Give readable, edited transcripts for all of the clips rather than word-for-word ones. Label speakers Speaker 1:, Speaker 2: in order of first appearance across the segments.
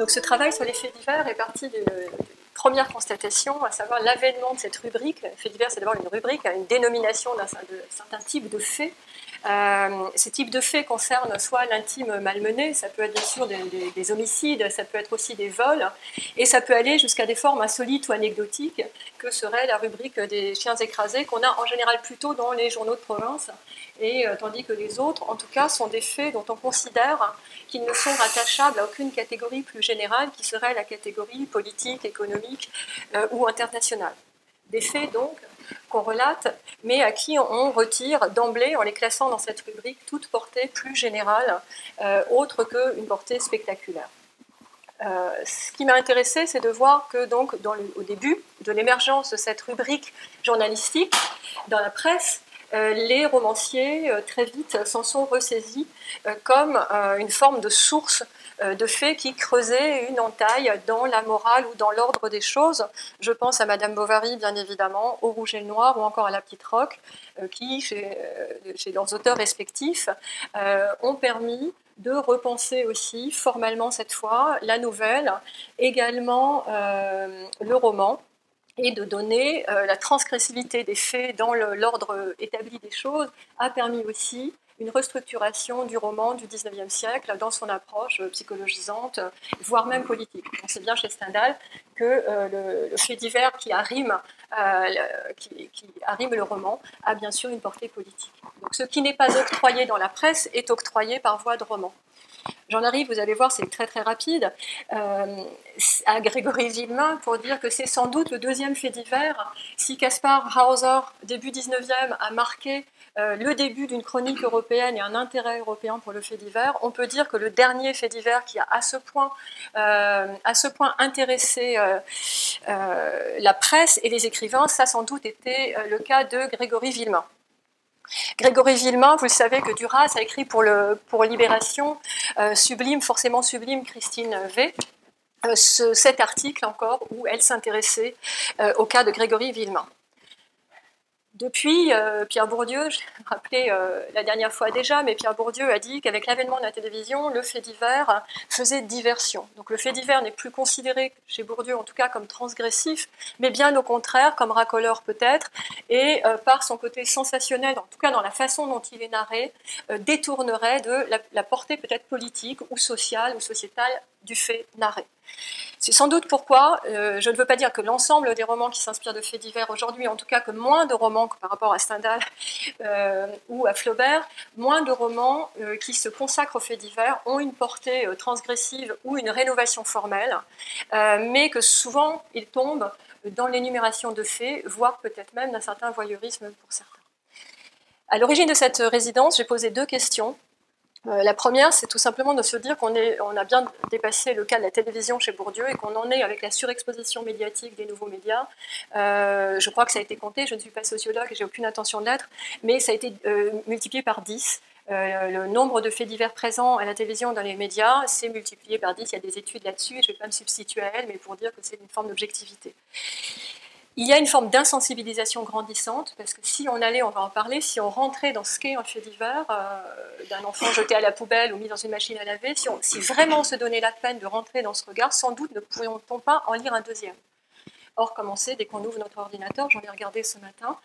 Speaker 1: Donc ce travail sur les faits divers est parti d'une première constatation, à savoir l'avènement de cette rubrique. Faits divers, c'est d'abord une rubrique, une dénomination d'un certain type de faits. Ces types de faits concernent soit l'intime malmené, ça peut être bien sûr des homicides, ça peut être aussi des vols, et ça peut aller jusqu'à des formes insolites ou anecdotiques, que serait la rubrique des chiens écrasés, qu'on a en général plutôt dans les journaux de province, et tandis que les autres, en tout cas, sont des faits dont on considère qu'ils ne sont rattachables à aucune catégorie plus générale, qui serait la catégorie politique, économique ou internationale. Des faits, donc, qu'on relate, mais à qui on retire d'emblée, en les classant dans cette rubrique, toute portée plus générale, autre qu'une portée spectaculaire. Ce qui m'a intéressé, c'est de voir que, donc, au début de l'émergence de cette rubrique journalistique, dans la presse, les romanciers, très vite, s'en sont ressaisis comme une forme de source de faits qui creusaient une entaille dans la morale ou dans l'ordre des choses. Je pense à Madame Bovary, bien évidemment, au Rouge et le Noir ou encore à La Petite Roque, qui, chez leurs auteurs respectifs, ont permis de repenser aussi, formellement cette fois, la nouvelle, également le roman, et de donner la transgressivité des faits dans l'ordre établi des choses, a permis aussi une restructuration du roman du XIXe siècle dans son approche psychologisante, voire même politique. On sait bien chez Stendhal que le fait divers qui arrime le roman a bien sûr une portée politique. Donc ce qui n'est pas octroyé dans la presse est octroyé par voie de roman. J'en arrive, vous allez voir, c'est très très rapide, à Grégory Villemain pour dire que c'est sans doute le deuxième fait divers. Si Kaspar Hauser, début 19e, a marqué le début d'une chronique européenne et un intérêt européen pour le fait divers, on peut dire que le dernier fait divers qui a à ce point intéressé la presse et les écrivains, ça a sans doute été le cas de Grégory Villemain. Grégory Villemain, vous le savez que Duras a écrit pour Libération, Sublime, forcément sublime, Christine V, cet article encore où elle s'intéressait au cas de Grégory Villemain. Depuis, Pierre Bourdieu, je l'ai rappelé la dernière fois déjà, mais Pierre Bourdieu a dit qu'avec l'avènement de la télévision, le fait divers faisait diversion. Donc le fait divers n'est plus considéré, chez Bourdieu en tout cas, comme transgressif, mais bien au contraire, comme racoleur peut-être, et par son côté sensationnel, en tout cas dans la façon dont il est narré, détournerait de la portée peut-être politique ou sociale ou sociétale du fait narré. C'est sans doute pourquoi, je ne veux pas dire que l'ensemble des romans qui s'inspirent de faits divers aujourd'hui, en tout cas que moins de romans que par rapport à Stendhal ou à Flaubert, moins de romans qui se consacrent aux faits divers ont une portée transgressive ou une rénovation formelle, mais que souvent ils tombent dans l'énumération de faits, voire peut-être même d'un certain voyeurisme pour certains. À l'origine de cette résidence, j'ai posé deux questions. La première, c'est tout simplement de se dire qu'on a bien dépassé le cas de la télévision chez Bourdieu et qu'on en est avec la surexposition médiatique des nouveaux médias. Je crois que ça a été compté, je ne suis pas sociologue et j'ai aucune intention de l'être, mais ça a été multiplié par 10. Le nombre de faits divers présents à la télévision dans les médias, c'est multiplié par 10. Il y a des études là-dessus, je ne vais pas me substituer à elles, mais pour dire que c'est une forme d'objectivité. Il y a une forme d'insensibilisation grandissante, parce que si on allait, on va en parler, si on rentrait dans ce qu'est un fait divers, d'un enfant jeté à la poubelle ou mis dans une machine à laver, si vraiment on se donnait la peine de rentrer dans ce regard, sans doute ne pourrions-on pas en lire un deuxième. Or, comme on sait, dès qu'on ouvre notre ordinateur, j'en ai regardé ce matin,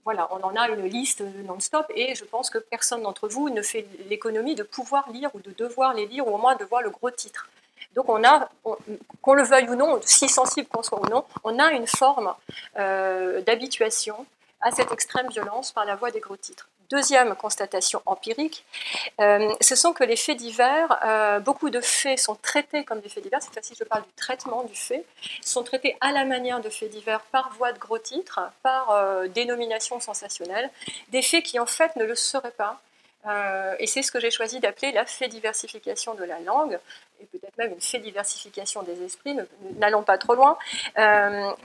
Speaker 1: voilà, on en a une liste non-stop, et je pense que personne d'entre vous ne fait l'économie de pouvoir lire ou de devoir les lire, ou au moins de voir le gros titre. Donc qu'on le veuille ou non, si sensible qu'on soit ou non, on a une forme d'habituation à cette extrême violence par la voie des gros titres. Deuxième constatation empirique, ce sont que les faits divers, beaucoup de faits sont traités comme des faits divers, cette fois-ci je parle du traitement du fait, sont traités à la manière de faits divers par voie de gros titres, par dénomination sensationnelle, des faits qui en fait ne le seraient pas. Et c'est ce que j'ai choisi d'appeler la fait-diversification de la langue, et peut-être même une fait-diversification des esprits, n'allons pas trop loin.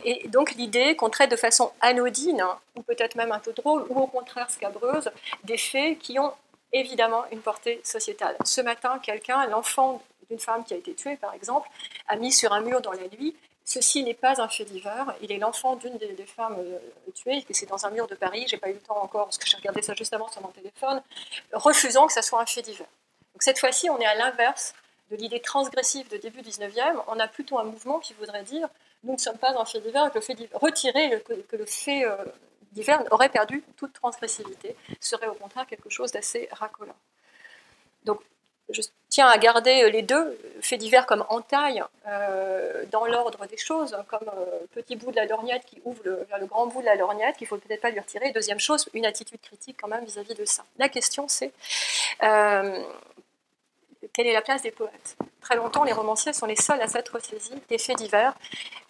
Speaker 1: Et donc l'idée qu'on traite de façon anodine, ou peut-être même un peu drôle, ou au contraire scabreuse, des faits qui ont évidemment une portée sociétale. Ce matin, quelqu'un, l'enfant d'une femme qui a été tuée par exemple, a mis sur un mur dans la nuit: ceci n'est pas un fait divers, il est l'enfant d'une des femmes tuées, et c'est dans un mur de Paris, j'ai pas eu le temps encore, parce que j'ai regardé ça juste avant sur mon téléphone, refusant que ça soit un fait divers. Donc cette fois-ci, on est à l'inverse de l'idée transgressive de début 19e, on a plutôt un mouvement qui voudrait dire nous ne sommes pas un fait divers, que le fait divers, retirer que le fait divers aurait perdu toute transgressivité, serait au contraire quelque chose d'assez racolant. Donc, je tiens à garder les deux faits divers comme entaille dans l'ordre des choses, comme petit bout de la lorgnette qui ouvre vers le grand bout de la lorgnette, qu'il ne faut peut-être pas lui retirer. Deuxième chose, une attitude critique quand même vis-à-vis de ça. La question, c'est quelle est la place des poètes? Très longtemps, les romanciers sont les seuls à s'être saisis des faits divers.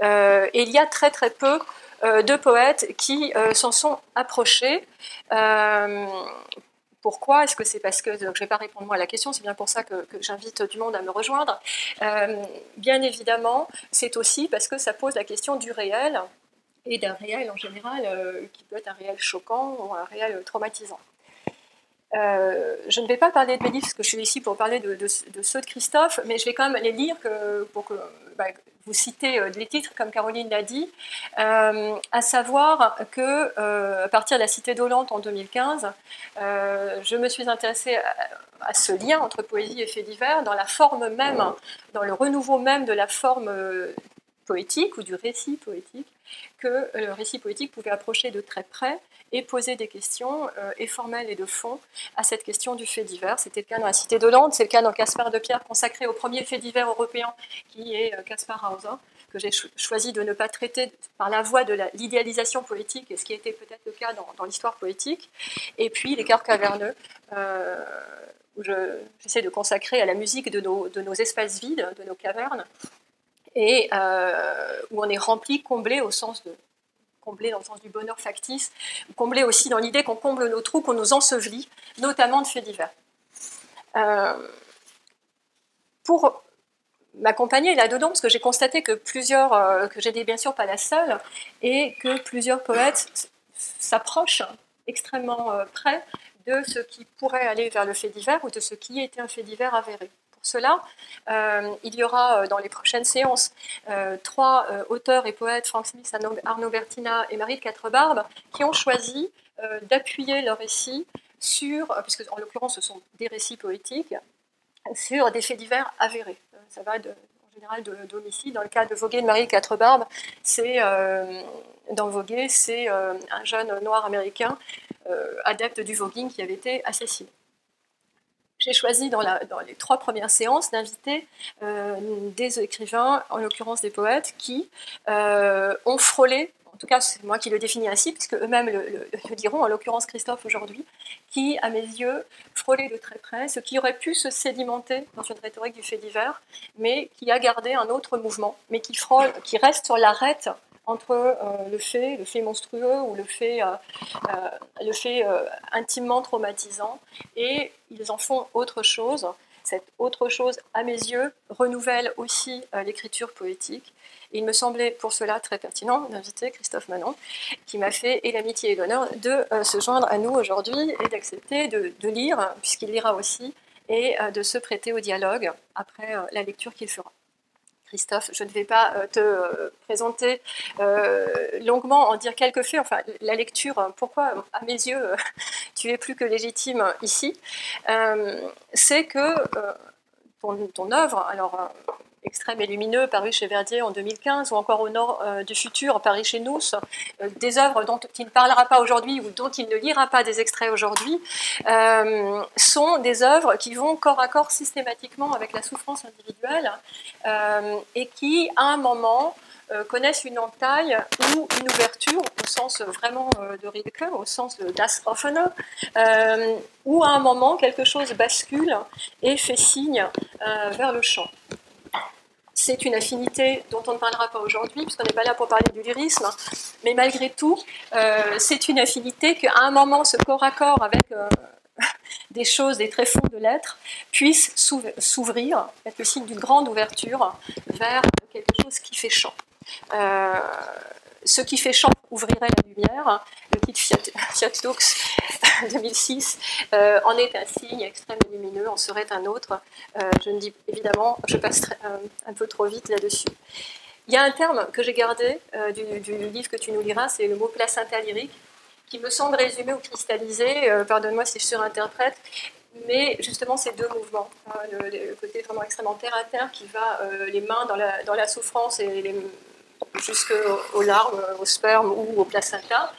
Speaker 1: Et il y a très très peu de poètes qui s'en sont approchés. Pourquoi? Est-ce que c'est parce que je ne vais pas répondre moi à la question, c'est bien pour ça que j'invite du monde à me rejoindre. Bien évidemment, c'est aussi parce que ça pose la question du réel, et d'un réel en général, qui peut être un réel choquant ou un réel traumatisant. Je ne vais pas parler de mes livres, parce que je suis ici pour parler de ceux de Christophe, mais je vais quand même les lire pour que vous citez les titres, comme Caroline l'a dit, à savoir que à partir de La Cité dolente en 2015, je me suis intéressée à ce lien entre poésie et faits divers, dans la forme même, dans le renouveau même de la forme poétique ou du récit poétique, que le récit poétique pouvait approcher de très près et poser des questions, et formelles et de fond, à cette question du fait divers. C'était le cas dans La Cité dolente, c'est le cas dans Caspar de Pierre, consacré au premier fait divers européen, qui est Caspar Hauser, que j'ai choisi de ne pas traiter par la voie de l'idéalisation poétique, et ce qui était peut-être le cas dans l'histoire poétique. Et puis Les Cœurs caverneux, où j'essaie de consacrer à la musique de nos espaces vides, de nos cavernes, et où on est rempli, comblé au sens de comblé dans le sens du bonheur factice, comblé aussi dans l'idée qu'on comble nos trous, qu'on nous ensevelit, notamment de faits divers. Pour m'accompagner là-dedans, parce que j'ai constaté que que j'étais bien sûr pas la seule, et que plusieurs poètes s'approchent extrêmement près de ce qui pourrait aller vers le fait divers ou de ce qui était un fait divers avéré. Pour cela, il y aura dans les prochaines séances 3 auteurs et poètes, Frank Smith, Arnaud Bertina et Marie de Quatre-Barbes, qui ont choisi d'appuyer leur récit sur, puisque en l'occurrence ce sont des récits poétiques, sur des faits divers avérés. Ça va en général d'homicide. Dans le cas de Voguet et de Marie de Quatre-Barbes, dans Voguet, c'est un jeune noir américain, adepte du voguing, qui avait été assassiné. J'ai choisi dans les 3 premières séances d'inviter des écrivains, en l'occurrence des poètes, qui ont frôlé, en tout cas c'est moi qui le définis ainsi, puisque eux-mêmes le diront, en l'occurrence Christophe aujourd'hui, qui, à mes yeux, frôlait de très près ce qui aurait pu se sédimenter dans une rhétorique du fait divers, mais qui a gardé un autre mouvement, mais qui reste sur l'arête entre le fait monstrueux ou le fait intimement traumatisant, et ils en font autre chose. Cette autre chose, à mes yeux, renouvelle aussi l'écriture poétique. Et il me semblait pour cela très pertinent d'inviter Christophe Manon, qui m'a fait et l'amitié et l'honneur de se joindre à nous aujourd'hui et d'accepter de lire, puisqu'il lira aussi, et de se prêter au dialogue après la lecture qu'il fera. Christophe, je ne vais pas te présenter longuement, en dire quelques faits. Enfin, la lecture, pourquoi, à mes yeux, tu es plus que légitime ici, c'est que ton œuvre, alors Extrême et lumineux, paru chez Verdier en 2015, ou encore Au nord du futur, paru chez Nous, des œuvres dont il ne parlera pas aujourd'hui ou dont il ne lira pas des extraits aujourd'hui, sont des œuvres qui vont corps à corps systématiquement avec la souffrance individuelle, et qui, à un moment, connaissent une entaille ou une ouverture, au sens vraiment de Rilke, au sens de Das Offene, où à un moment quelque chose bascule et fait signe vers le chant. C'est une affinité dont on ne parlera pas aujourd'hui, puisqu'on n'est pas là pour parler du lyrisme, mais malgré tout, c'est une affinité qu'à un moment, ce corps à corps avec des choses, des tréfonds de l'être, puisse s'ouvrir, être le signe d'une grande ouverture vers quelque chose qui fait chant. Ce qui fait chant ouvrirait la lumière. Le titre Fiat Lux 2006 en est un signe, Extrême et lumineux en serait un autre. Je ne dis évidemment, je passe un peu trop vite là-dessus. Il y a un terme que j'ai gardé du livre que tu nous liras, c'est le mot placenta lyrique, qui me semble résumer ou cristalliser, pardonne-moi si je surinterprète, mais justement ces deux mouvements, le côté vraiment extrêmement terre-à-terre qui va les mains dans la souffrance et jusqu'aux larmes, au sperme ou au placenta,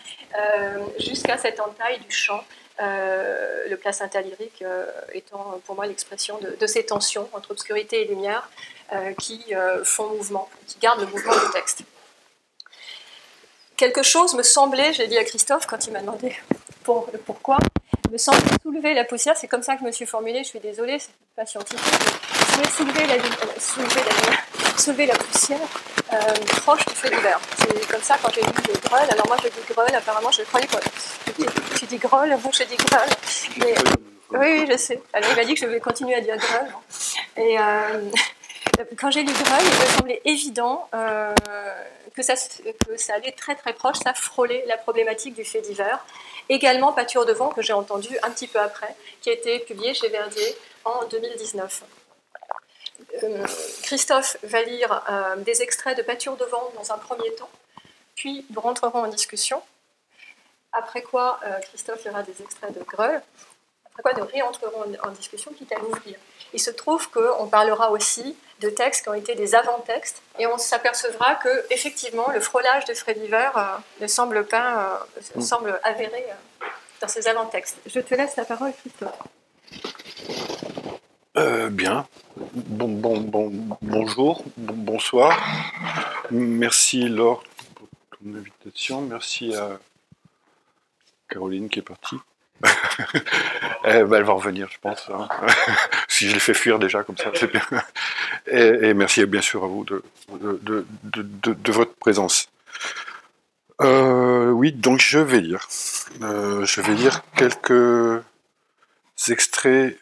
Speaker 1: jusqu'à cette entaille du chant, le placenta lyrique étant pour moi l'expression de ces tensions entre obscurité et lumière qui font mouvement, qui gardent le mouvement du texte. Quelque chose me semblait, j'ai dit à Christophe quand il m'a demandé pourquoi, me semblait soulever la poussière, c'est comme ça que je me suis formulée, je suis désolée, c'est pas scientifique, je voulais soulever la poussière proche du fait divers. C'est comme ça quand j'ai lu le Greul, alors moi je dis Greul, apparemment je croyais que tu dis Greul, moi je dis Greul, mais oui, je sais, alors il m'a dit que je vais continuer à dire Greul, et quand j'ai lu Greul, il me semblait évident que ça allait très très proche, ça frôlait la problématique du fait divers. Également Pâture de vent, que j'ai entendu un petit peu après, qui a été publié chez Verdier en 2019. Christophe va lire des extraits de Pâture de vent dans un premier temps, puis nous rentrerons en discussion. Après quoi, Christophe lira des extraits de Greul, après quoi nous réentrerons en discussion, quitte à l'ouvrir. Il se trouve qu'on parlera aussi de textes qui ont été des avant-textes, et on s'apercevra que effectivement le frôlage de Frédiver ne semble pas semble avéré dans ces avant-textes. Je te laisse la parole, Christophe.
Speaker 2: Bien. Bonjour, bonsoir. Merci Laure pour ton invitation. Merci à Caroline qui est partie. Elle va revenir, je pense. Hein. Si je l'ai fait fuir déjà comme ça, c'est bien. Et merci bien sûr à vous de votre présence. Oui, donc je vais lire. Je vais lire quelques extraits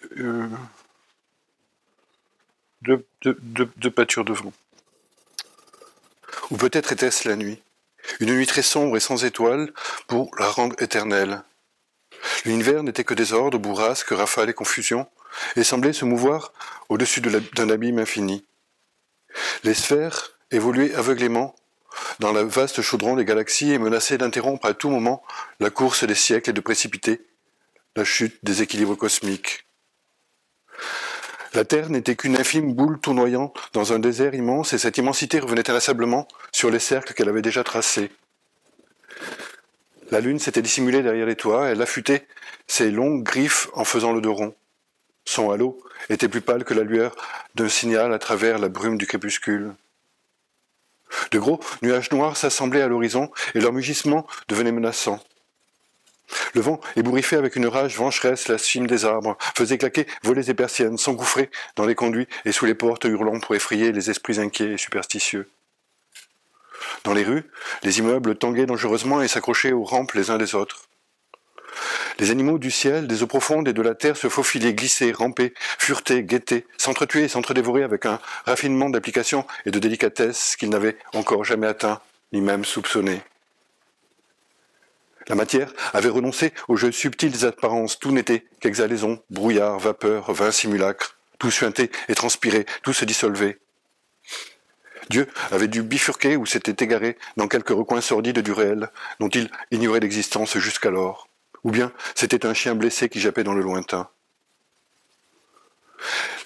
Speaker 2: de Pâture de vent. Ou peut-être était-ce la nuit, une nuit très sombre et sans étoiles pour la rendre éternelle. L'univers n'était que désordre, bourrasque, rafale et confusion, et semblait se mouvoir au-dessus d'un abîme infini. Les sphères évoluaient aveuglément dans le vaste chaudron des galaxies et menaçaient d'interrompre à tout moment la course des siècles et de précipiter la chute des équilibres cosmiques. La Terre n'était qu'une infime boule tournoyant dans un désert immense, et cette immensité revenait inlassablement sur les cercles qu'elle avait déjà tracés. La Lune s'était dissimulée derrière les toits, elle affûtait ses longues griffes en faisant le dos rond. Son halo était plus pâle que la lueur d'un signal à travers la brume du crépuscule. De gros nuages noirs s'assemblaient à l'horizon, et leur mugissement devenait menaçant. Le vent, ébouriffé avec une rage vengeresse la cime des arbres, faisait claquer volets et persiennes, s'engouffrer dans les conduits et sous les portes hurlant pour effrayer les esprits inquiets et superstitieux. Dans les rues, les immeubles tanguaient dangereusement et s'accrochaient aux rampes les uns des autres. Les animaux du ciel, des eaux profondes et de la terre se faufilaient, glissaient, rampaient, furetaient, guettaient, s'entretuaient et s'entredévoraient avec un raffinement d'application et de délicatesse qu'ils n'avaient encore jamais atteint, ni même soupçonné. La matière avait renoncé aux jeux subtils des apparences, tout n'était qu'exhalaison, brouillard, vapeur, vain simulacre, tout suintait et transpirait, tout se dissolvait. Dieu avait dû bifurquer ou s'était égaré dans quelques recoins sordides du réel, dont il ignorait l'existence jusqu'alors, ou bien c'était un chien blessé qui jappait dans le lointain.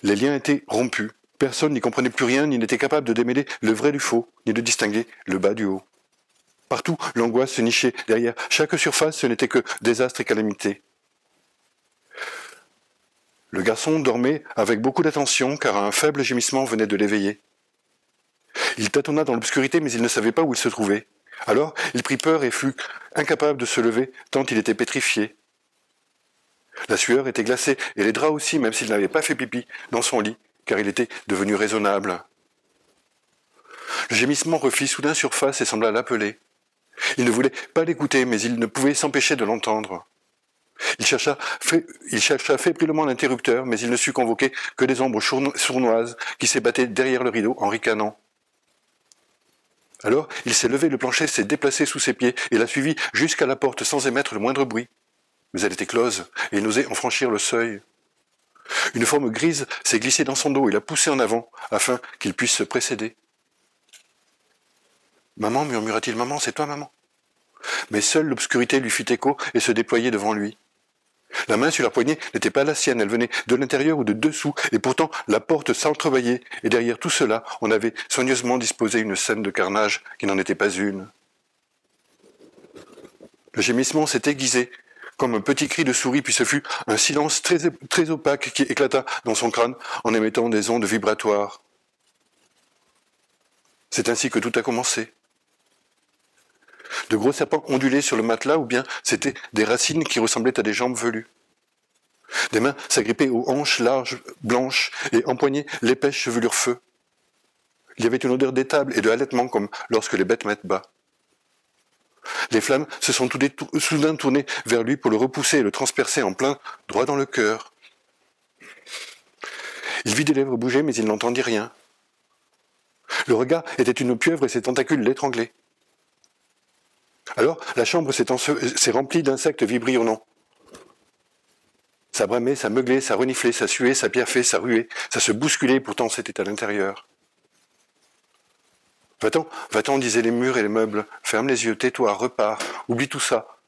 Speaker 2: Les liens étaient rompus, personne n'y comprenait plus rien, ni n'était capable de démêler le vrai du faux, ni de distinguer le bas du haut. Partout, l'angoisse se nichait derrière. Chaque surface, ce n'était que désastre et calamité. Le garçon dormait avec beaucoup d'attention, car un faible gémissement venait de l'éveiller. Il tâtonna dans l'obscurité, mais il ne savait pas où il se trouvait. Alors, il prit peur et fut incapable de se lever, tant il était pétrifié. La sueur était glacée, et les draps aussi, même s'il n'avait pas fait pipi dans son lit, car il était devenu raisonnable. Le gémissement refit soudain surface et sembla l'appeler. Il ne voulait pas l'écouter, mais il ne pouvait s'empêcher de l'entendre. Il chercha fébrilement l'interrupteur, mais il ne sut convoquer que des ombres sournoises qui s'ébattaient derrière le rideau en ricanant. Alors, il s'est levé, le plancher s'est déplacé sous ses pieds et l'a suivi jusqu'à la porte sans émettre le moindre bruit. Mais elle était close et il n'osait en franchir le seuil. Une forme grise s'est glissée dans son dos et l'a poussé en avant afin qu'il puisse se précéder. « Maman, murmura-t-il, maman, c'est toi, maman ?» Mais seule l'obscurité lui fit écho et se déployait devant lui. La main sur leur poignet n'était pas la sienne, elle venait de l'intérieur ou de dessous, et pourtant la porte s'entrebâillait, et derrière tout cela, on avait soigneusement disposé une scène de carnage qui n'en était pas une. Le gémissement s'est aiguisé, comme un petit cri de souris, puis ce fut un silence très opaque qui éclata dans son crâne en émettant des ondes vibratoires. C'est ainsi que tout a commencé. De gros serpents ondulaient sur le matelas, ou bien c'étaient des racines qui ressemblaient à des jambes velues. Des mains s'agrippaient aux hanches larges, blanches, et empoignaient l'épaisse chevelure feu. Il y avait une odeur d'étable et de halètement comme lorsque les bêtes mettent bas. Les flammes se sont soudain tournées vers lui pour le repousser et le transpercer en plein droit dans le cœur. Il vit des lèvres bouger, mais il n'entendit rien. Le regard était une pieuvre et ses tentacules l'étranglaient. Alors, la chambre s'est remplie d'insectes vibrillonnants. Ça bramait, ça meuglait, ça reniflait, ça suait, ça piaffait, ça ruait, ça se bousculait, pourtant c'était à l'intérieur. Va-t'en, disaient les murs et les meubles. Ferme les yeux, tais-toi, repars, oublie tout ça,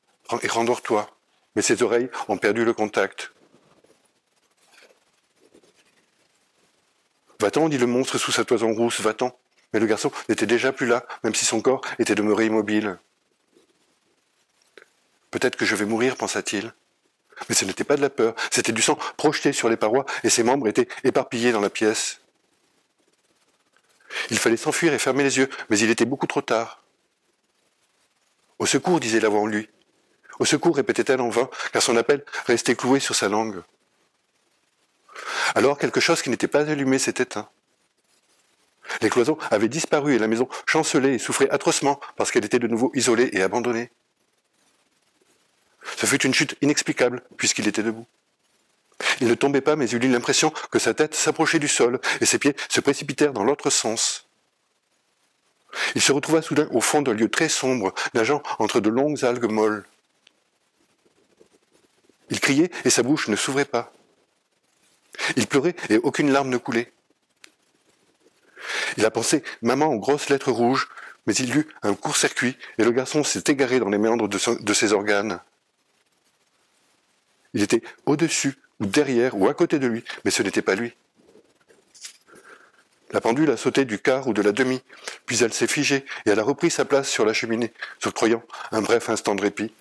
Speaker 2: et rendors-toi. Mais ses oreilles ont perdu le contact. Va-t'en, dit le monstre sous sa toison rousse, va-t'en. Mais le garçon n'était déjà plus là, même si son corps était demeuré immobile. Peut-être que je vais mourir, pensa-t-il. Mais ce n'était pas de la peur, c'était du sang projeté sur les parois et ses membres étaient éparpillés dans la pièce. Il fallait s'enfuir et fermer les yeux, mais il était beaucoup trop tard. Au secours, disait la voix en lui. Au secours, répétait-elle en vain, car son appel restait cloué sur sa langue. Alors quelque chose qui n'était pas allumé s'est éteint. Les cloisons avaient disparu et la maison chancelait et souffrait atrocement parce qu'elle était de nouveau isolée et abandonnée. Ce fut une chute inexplicable, puisqu'il était debout. Il ne tombait pas, mais il eut l'impression que sa tête s'approchait du sol, et ses pieds se précipitèrent dans l'autre sens. Il se retrouva soudain au fond d'un lieu très sombre, nageant entre de longues algues molles. Il criait, et sa bouche ne s'ouvrait pas. Il pleurait, et aucune larme ne coulait. Il a pensé « maman » en grosses lettres rouges, mais il eut un court-circuit, et le garçon s'est égaré dans les méandres de ses organes. Il était au-dessus, ou derrière, ou à côté de lui, mais ce n'était pas lui. La pendule a sauté du quart ou de la demi, puis elle s'est figée et elle a repris sa place sur la cheminée, s'octroyant un bref instant de répit.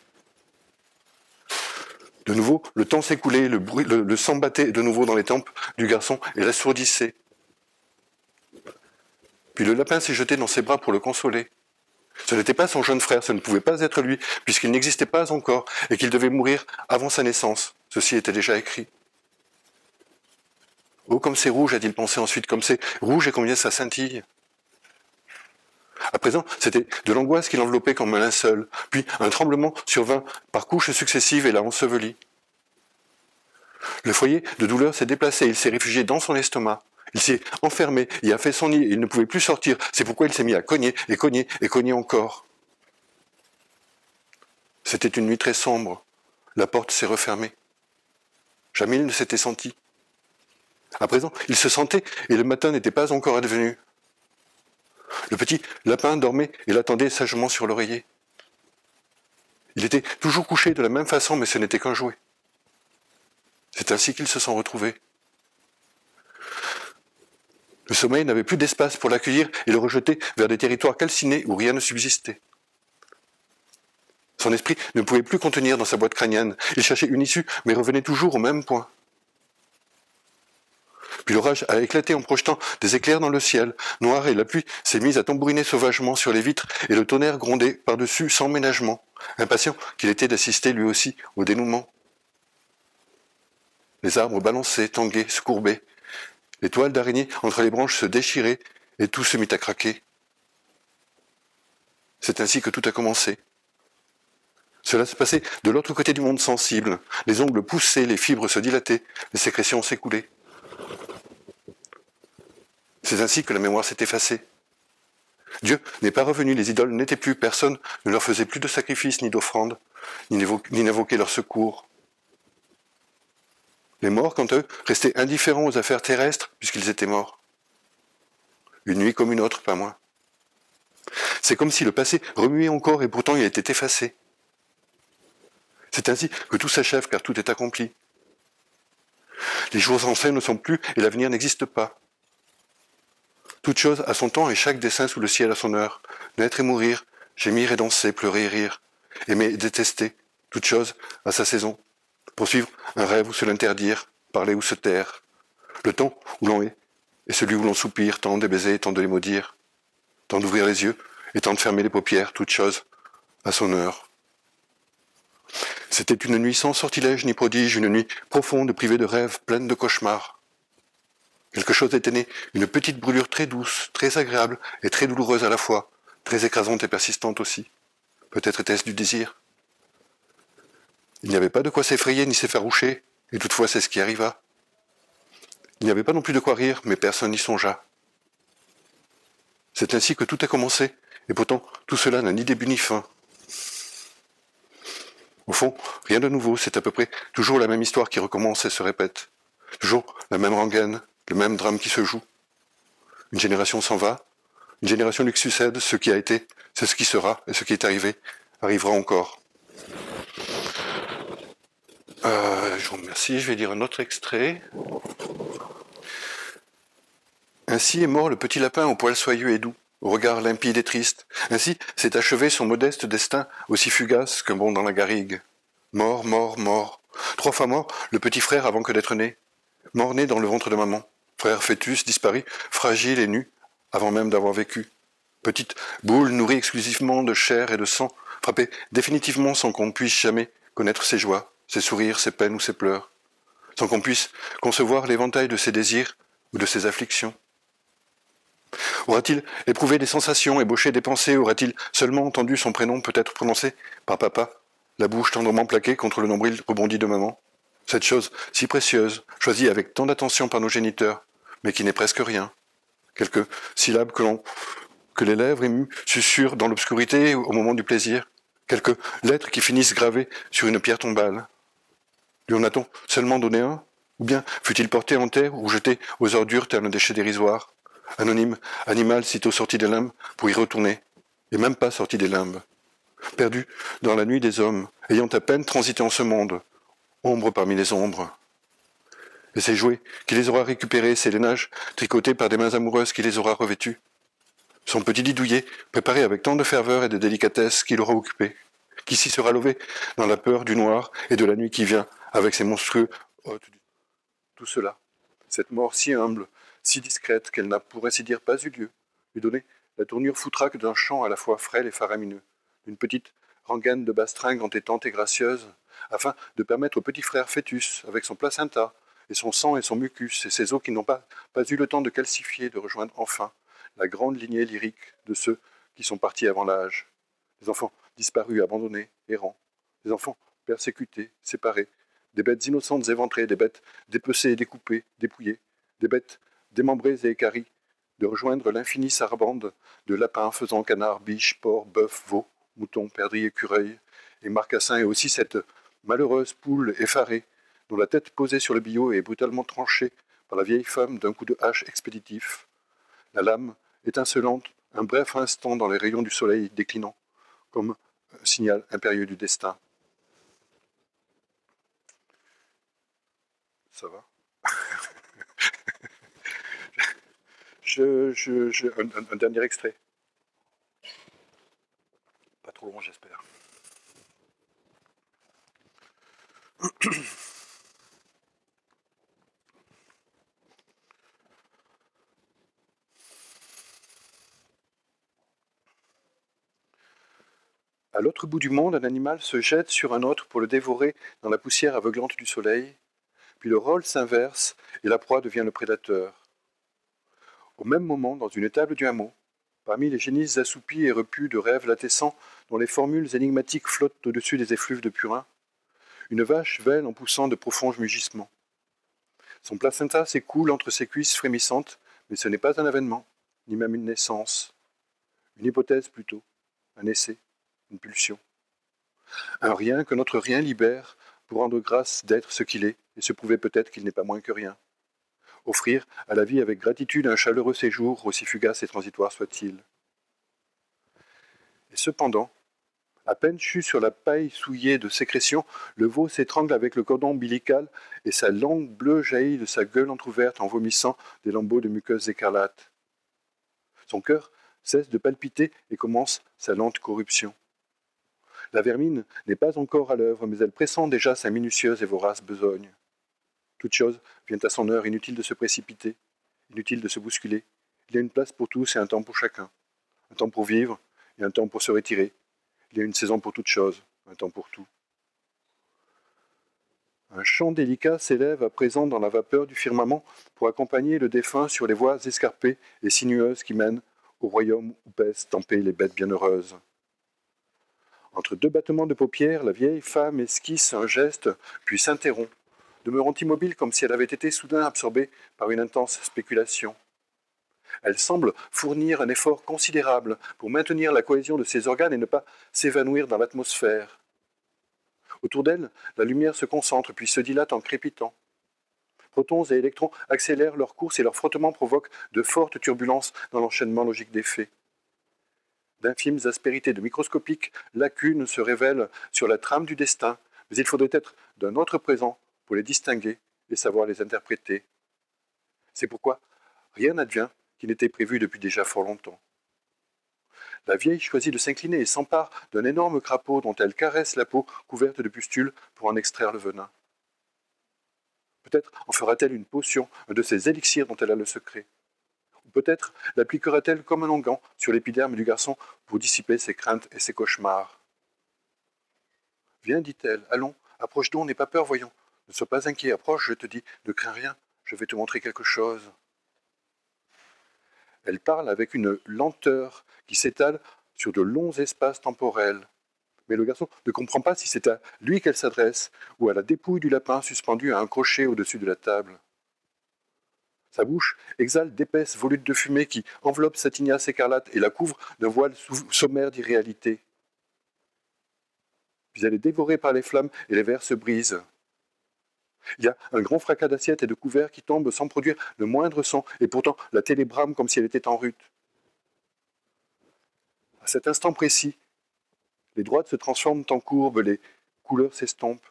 Speaker 2: De nouveau, le temps s'écoulait, le sang battait de nouveau dans les tempes du garçon et l'assourdissait. Puis le lapin s'est jeté dans ses bras pour le consoler. Ce n'était pas son jeune frère, ce ne pouvait pas être lui, puisqu'il n'existait pas encore et qu'il devait mourir avant sa naissance. Ceci était déjà écrit. Oh, comme c'est rouge, a-t-il pensé ensuite, comme c'est rouge et combien ça scintille. À présent, c'était de l'angoisse qui l'enveloppait comme un linceul, puis un tremblement survint par couches successives et l'a enseveli. Le foyer de douleur s'est déplacé, il s'est réfugié dans son estomac. Il s'est enfermé, il a fait son nid, il ne pouvait plus sortir, c'est pourquoi il s'est mis à cogner, et cogner, et cogner encore. C'était une nuit très sombre, la porte s'est refermée. Jamais il ne s'était senti. À présent, il se sentait, et le matin n'était pas encore advenu. Le petit lapin dormait et l'attendait sagement sur l'oreiller. Il était toujours couché de la même façon, mais ce n'était qu'un jouet. C'est ainsi qu'ils se sont retrouvés. Le sommeil n'avait plus d'espace pour l'accueillir et le rejeter vers des territoires calcinés où rien ne subsistait. Son esprit ne pouvait plus contenir dans sa boîte crânienne. Il cherchait une issue, mais revenait toujours au même point. Puis l'orage a éclaté en projetant des éclairs dans le ciel noir et la pluie s'est mise à tambouriner sauvagement sur les vitres et le tonnerre grondait par-dessus sans ménagement, impatient qu'il était d'assister lui aussi au dénouement. Les arbres balançaient, tanguaient, se courbaient. Les toiles d'araignée entre les branches se déchiraient et tout se mit à craquer. C'est ainsi que tout a commencé. Cela se passait de l'autre côté du monde sensible. Les ongles poussaient, les fibres se dilataient, les sécrétions s'écoulaient. C'est ainsi que la mémoire s'est effacée. Dieu n'est pas revenu, les idoles n'étaient plus, personne ne leur faisait plus de sacrifices ni d'offrandes, ni n'invoquait leur secours. Les morts, quant à eux, restaient indifférents aux affaires terrestres, puisqu'ils étaient morts. Une nuit comme une autre, pas moins. C'est comme si le passé remuait encore et pourtant il était effacé. C'est ainsi que tout s'achève car tout est accompli. Les jours anciens ne sont plus et l'avenir n'existe pas. Toute chose a son temps et chaque dessein sous le ciel a son heure. Naître et mourir, gémir et danser, pleurer et rire, aimer et détester, toute chose a sa saison. Poursuivre un rêve ou se l'interdire, parler ou se taire. Le temps où l'on est celui où l'on soupire, tant de baiser, tant de les maudire, tant d'ouvrir les yeux et tant de fermer les paupières, toute chose à son heure. C'était une nuit sans sortilège ni prodige, une nuit profonde, privée de rêves, pleine de cauchemars. Quelque chose était né, une petite brûlure très douce, très agréable et très douloureuse à la fois, très écrasante et persistante aussi. Peut-être était-ce du désir. Il n'y avait pas de quoi s'effrayer ni s'effaroucher, et toutefois c'est ce qui arriva. Il n'y avait pas non plus de quoi rire, mais personne n'y songea. C'est ainsi que tout a commencé, et pourtant tout cela n'a ni début ni fin. Au fond, rien de nouveau, c'est à peu près toujours la même histoire qui recommence et se répète. Toujours la même rengaine, le même drame qui se joue. Une génération s'en va, une génération lui succède, ce qui a été, c'est ce qui sera, et ce qui est arrivé, arrivera encore. Je vous remercie, je vais lire un autre extrait. Ainsi est mort le petit lapin au poil soyeux et doux, au regard limpide et triste. Ainsi s'est achevé son modeste destin, aussi fugace qu'un bond dans la garrigue. Mort, mort, mort. 3 fois mort, le petit frère avant que d'être né. Mort né dans le ventre de maman. Frère fœtus disparu, fragile et nu, avant même d'avoir vécu. Petite boule nourrie exclusivement de chair et de sang, frappée définitivement sans qu'on puisse jamais connaître ses joies, ses sourires, ses peines ou ses pleurs, sans qu'on puisse concevoir l'éventail de ses désirs ou de ses afflictions. Aura-t-il éprouvé des sensations, ébauché des pensées, aura-t-il seulement entendu son prénom peut-être prononcé par papa, la bouche tendrement plaquée contre le nombril rebondi de maman? Cette chose si précieuse, choisie avec tant d'attention par nos géniteurs, mais qui n'est presque rien. Quelques syllabes que les lèvres émues susurrent dans l'obscurité au moment du plaisir, quelques lettres qui finissent gravées sur une pierre tombale. Lui en a-t-on seulement donné un? Ou bien fut-il porté en terre ou jeté aux ordures tel un déchet dérisoire? Anonyme, animal sitôt sorti des limbes pour y retourner, et même pas sorti des limbes. Perdu dans la nuit des hommes, ayant à peine transité en ce monde, ombre parmi les ombres. Et ces jouets qui les aura récupérés, ces lainages tricotés par des mains amoureuses qui les aura revêtus. Son petit lit douillet, préparé avec tant de ferveur et de délicatesse qui l'aura occupé, qui s'y sera levé dans la peur du noir et de la nuit qui vient, avec ses monstrueux hôtes. Tout cela, cette mort si humble, si discrète qu'elle n'a pour ainsi dire pas eu lieu, lui donner la tournure foutraque d'un chant à la fois frêle et faramineux, d'une petite rengaine de bastringue entêtante et gracieuse, afin de permettre au petit frère fœtus, avec son placenta, et son sang et son mucus, et ses os qui n'ont pas eu le temps de calcifier, de rejoindre enfin la grande lignée lyrique de ceux qui sont partis avant l'âge. Des enfants disparus, abandonnés, errants, des enfants persécutés, séparés, des bêtes innocentes éventrées, des bêtes dépecées et découpées, dépouillées, des bêtes démembrées et équarries, de rejoindre l'infinie sarabande de lapins, faisans, canards, biches, porcs, bœufs, veaux, moutons, perdrix, écureuils et marcassins, et aussi cette malheureuse poule effarée, dont la tête posée sur le billot est brutalement tranchée par la vieille femme d'un coup de hache expéditif. La lame, étincelante, un bref instant dans les rayons du soleil déclinant, comme un signal impérieux du destin. Ça va? Un dernier extrait. Pas trop long, j'espère. À l'autre bout du monde, un animal se jette sur un autre pour le dévorer dans la poussière aveuglante du soleil, puis le rôle s'inverse et la proie devient le prédateur. Au même moment, dans une étable du hameau, parmi les génisses assoupis et repus de rêves latescents dont les formules énigmatiques flottent au-dessus des effluves de purin, une vache vèle en poussant de profonds mugissements. Son placenta s'écoule entre ses cuisses frémissantes, mais ce n'est pas un avènement, ni même une naissance. Une hypothèse plutôt, un essai, une pulsion. Un rien que notre rien libère pour rendre grâce d'être ce qu'il est et se prouver peut-être qu'il n'est pas moins que rien. Offrir à la vie avec gratitude un chaleureux séjour, aussi fugace et transitoire soit-il. Et cependant, À peine chu sur la paille souillée de sécrétion, le veau s'étrangle avec le cordon ombilical et sa langue bleue jaillit de sa gueule entr'ouverte en vomissant des lambeaux de muqueuse écarlate. Son cœur cesse de palpiter et commence sa lente corruption. La vermine n'est pas encore à l'œuvre, mais elle pressent déjà sa minutieuse et vorace besogne. Toute chose vient à son heure, inutile de se précipiter, inutile de se bousculer. Il y a une place pour tous et un temps pour chacun. Un temps pour vivre et un temps pour se retirer. Il y a une saison pour toute chose, un temps pour tout. Un chant délicat s'élève à présent dans la vapeur du firmament pour accompagner le défunt sur les voies escarpées et sinueuses qui mènent au royaume où pèsent tampées les bêtes bienheureuses. Entre deux battements de paupières, la vieille femme esquisse un geste, puis s'interrompt, demeurant immobile comme si elle avait été soudain absorbée par une intense spéculation. Elle semble fournir un effort considérable pour maintenir la cohésion de ses organes et ne pas s'évanouir dans l'atmosphère. Autour d'elle, la lumière se concentre puis se dilate en crépitant. Protons et électrons accélèrent leur course et leur frottement provoque de fortes turbulences dans l'enchaînement logique des faits. D'infimes aspérités de microscopiques lacunes se révèlent sur la trame du destin, mais il faudrait être d'un autre présent pour les distinguer et savoir les interpréter. C'est pourquoi rien n'advient qui n'était prévu depuis déjà fort longtemps. La vieille choisit de s'incliner et s'empare d'un énorme crapaud dont elle caresse la peau couverte de pustules pour en extraire le venin. Peut-être en fera-t-elle une potion, un de ces élixirs dont elle a le secret. Ou peut-être l'appliquera-t-elle comme un onguent sur l'épiderme du garçon pour dissiper ses craintes et ses cauchemars. Viens, dit-elle, allons, approche donc, n'aie pas peur, voyons. Ne sois pas inquiet, approche, je te dis, ne crains rien, je vais te montrer quelque chose. Elle parle avec une lenteur qui s'étale sur de longs espaces temporels. Mais le garçon ne comprend pas si c'est à lui qu'elle s'adresse ou à la dépouille du lapin suspendue à un crochet au-dessus de la table. Sa bouche exhale d'épaisses volutes de fumée qui enveloppent sa tignasse écarlate et la couvrent d'un voile sommaire d'irréalité. Puis elle est dévorée par les flammes et les verres se brisent. Il y a un grand fracas d'assiettes et de couverts qui tombent sans produire le moindre son, et pourtant la télé brame comme si elle était en rute. À cet instant précis, les droites se transforment en courbes, les couleurs s'estompent,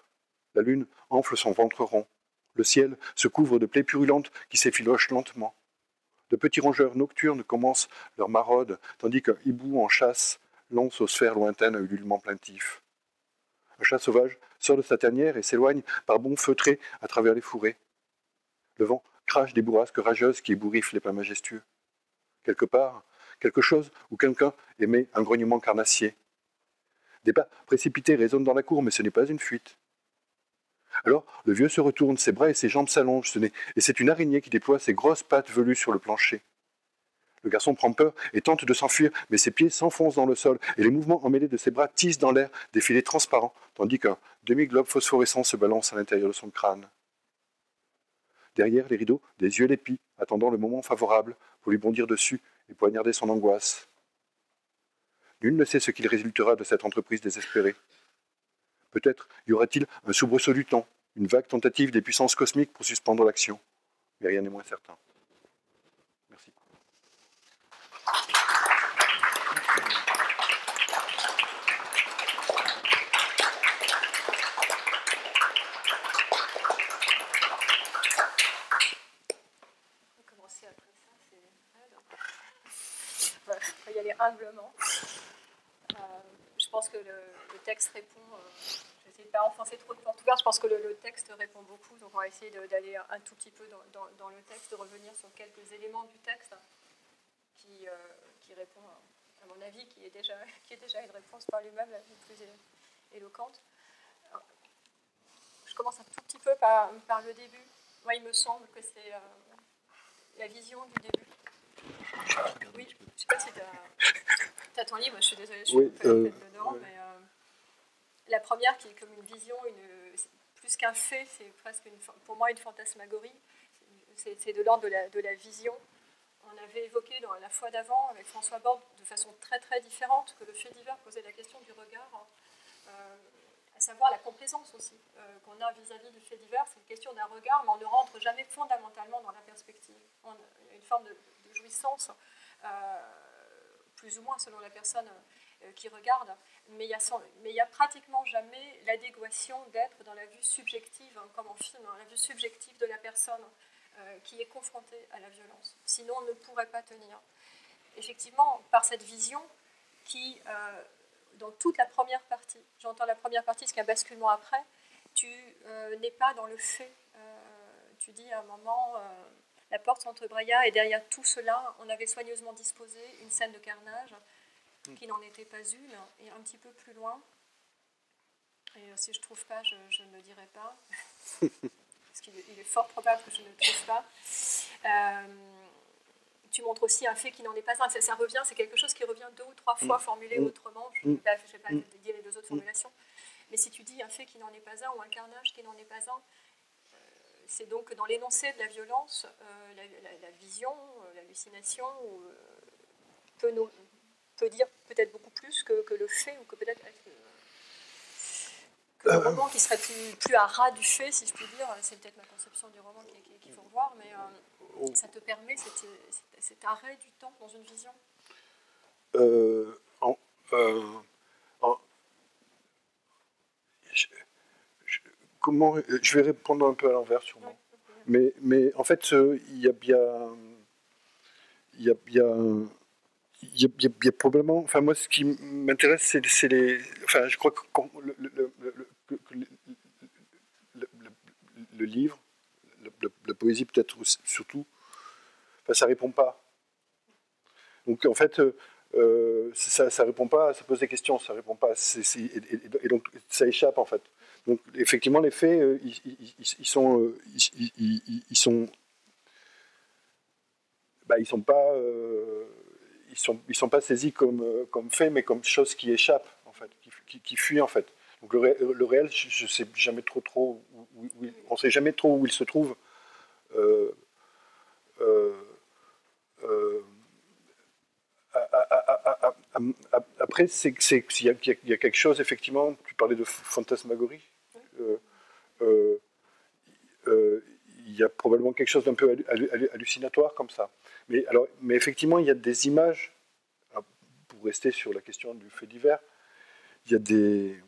Speaker 2: la lune enfle son ventre rond, le ciel se couvre de plaies purulentes qui s'effilochent lentement. De petits rongeurs nocturnes commencent leur maraude, tandis qu'un hibou en chasse lance aux sphères lointaines un ululement plaintif. Un chat sauvage sort de sa tanière et s'éloigne par bonds feutrés à travers les fourrés. Le vent crache des bourrasques rageuses qui ébouriffent les pins majestueux. Quelque part, quelque chose ou quelqu'un émet un grognement carnassier. Des pas précipités résonnent dans la cour, mais ce n'est pas une fuite. Alors, le vieux se retourne, ses bras et ses jambes s'allongent, et c'est une araignée qui déploie ses grosses pattes velues sur le plancher. Le garçon prend peur et tente de s'enfuir, mais ses pieds s'enfoncent dans le sol, et les mouvements emmêlés de ses bras tissent dans l'air des filets transparents, tandis qu'un demi-globe phosphorescent se balance à l'intérieur de son crâne. Derrière les rideaux, des yeux l'épient, attendant le moment favorable pour lui bondir dessus et poignarder son angoisse. Nul ne sait ce qu'il résultera de cette entreprise désespérée. Peut-être y aura-t-il un soubresaut du temps, une vague tentative des puissances cosmiques pour suspendre l'action. Mais rien n'est moins certain. Merci.
Speaker 1: On va commencer après ça, on va y aller humblement. Je pense que le texte répond. Je vais essayer de ne pas enfoncer trop de portes ouvertes. Je pense que le texte répond beaucoup, donc on va essayer d'aller un tout petit peu dans le texte, de revenir sur quelques éléments du texte qui répond, à mon avis, qui est déjà une réponse par lui-même la plus éloquente. Alors, je commence un tout petit peu par le début. Moi, il me semble que c'est la vision du début. Oui, je ne sais pas si tu as ton livre, je suis désolée, je suis peut-être dedans, mais la première qui est comme une vision, plus qu'un fait, c'est presque pour moi une fantasmagorie, c'est de l'ordre de la vision. On avait évoqué dans la fois d'avant avec François Borde de façon très très différente que le fait divers posait la question du regard, à savoir la complaisance aussi qu'on a vis-à-vis du fait divers. C'est une question d'un regard, mais on ne rentre jamais fondamentalement dans la perspective. Il y a une forme de jouissance, plus ou moins selon la personne, qui regarde, mais il y a pratiquement jamais l'adéquation d'être dans la vue subjective, hein, comme en film, hein, la vue subjective de la personne qui est confrontée à la violence. Sinon, on ne pourrait pas tenir. Effectivement, par cette vision qui, dans toute la première partie, j'entends la première partie, ce qu'un basculement après, tu n'es pas dans le fait. Tu dis à un moment, la porte s'entrebraya et derrière tout cela, on avait soigneusement disposé une scène de carnage qui n'en était pas une, et un petit peu plus loin. Et si je ne trouve pas, je ne le dirai pas, parce qu'il est fort probable que je ne le trouve pas. Tu montres aussi un fait qui n'en est pas un. Ça revient, c'est quelque chose qui revient 2 ou 3 fois formulé autrement. Je ne vais pas dire les 2 autres formulations. Mais si tu dis un fait qui n'en est pas un ou un carnage qui n'en est pas un, c'est donc dans l'énoncé de la violence, la vision, l'hallucination peut dire peut-être beaucoup plus que le fait, ou que peut-être que le roman qui serait plus à ras du fait, si je puis dire. C'est peut-être ma conception du roman qu'il faut revoir, mais ça te permet cet arrêt du temps dans une vision.
Speaker 2: Je vais répondre un peu à l'envers, sûrement. Oui. Mais en fait, il y a probablement... Enfin, moi, ce qui m'intéresse, c'est les... Enfin, je crois que le livre, la poésie peut-être surtout, enfin, ça répond pas. Donc, en fait, ça répond pas, ça pose des questions, ça répond pas. Et donc, ça échappe, en fait. Donc, effectivement, les faits, ils sont pas... ils sont pas saisis comme faits, mais comme choses qui échappent, en fait, qui fuient, en fait. Donc le réel, je ne sais jamais trop on sait jamais trop où il se trouve. Après, il y a quelque chose, effectivement, tu parlais de fantasmagorie. Il y a probablement quelque chose d'un peu hallucinatoire comme ça. Mais effectivement, il y a des images, pour rester sur la question du fait divers, il y a des...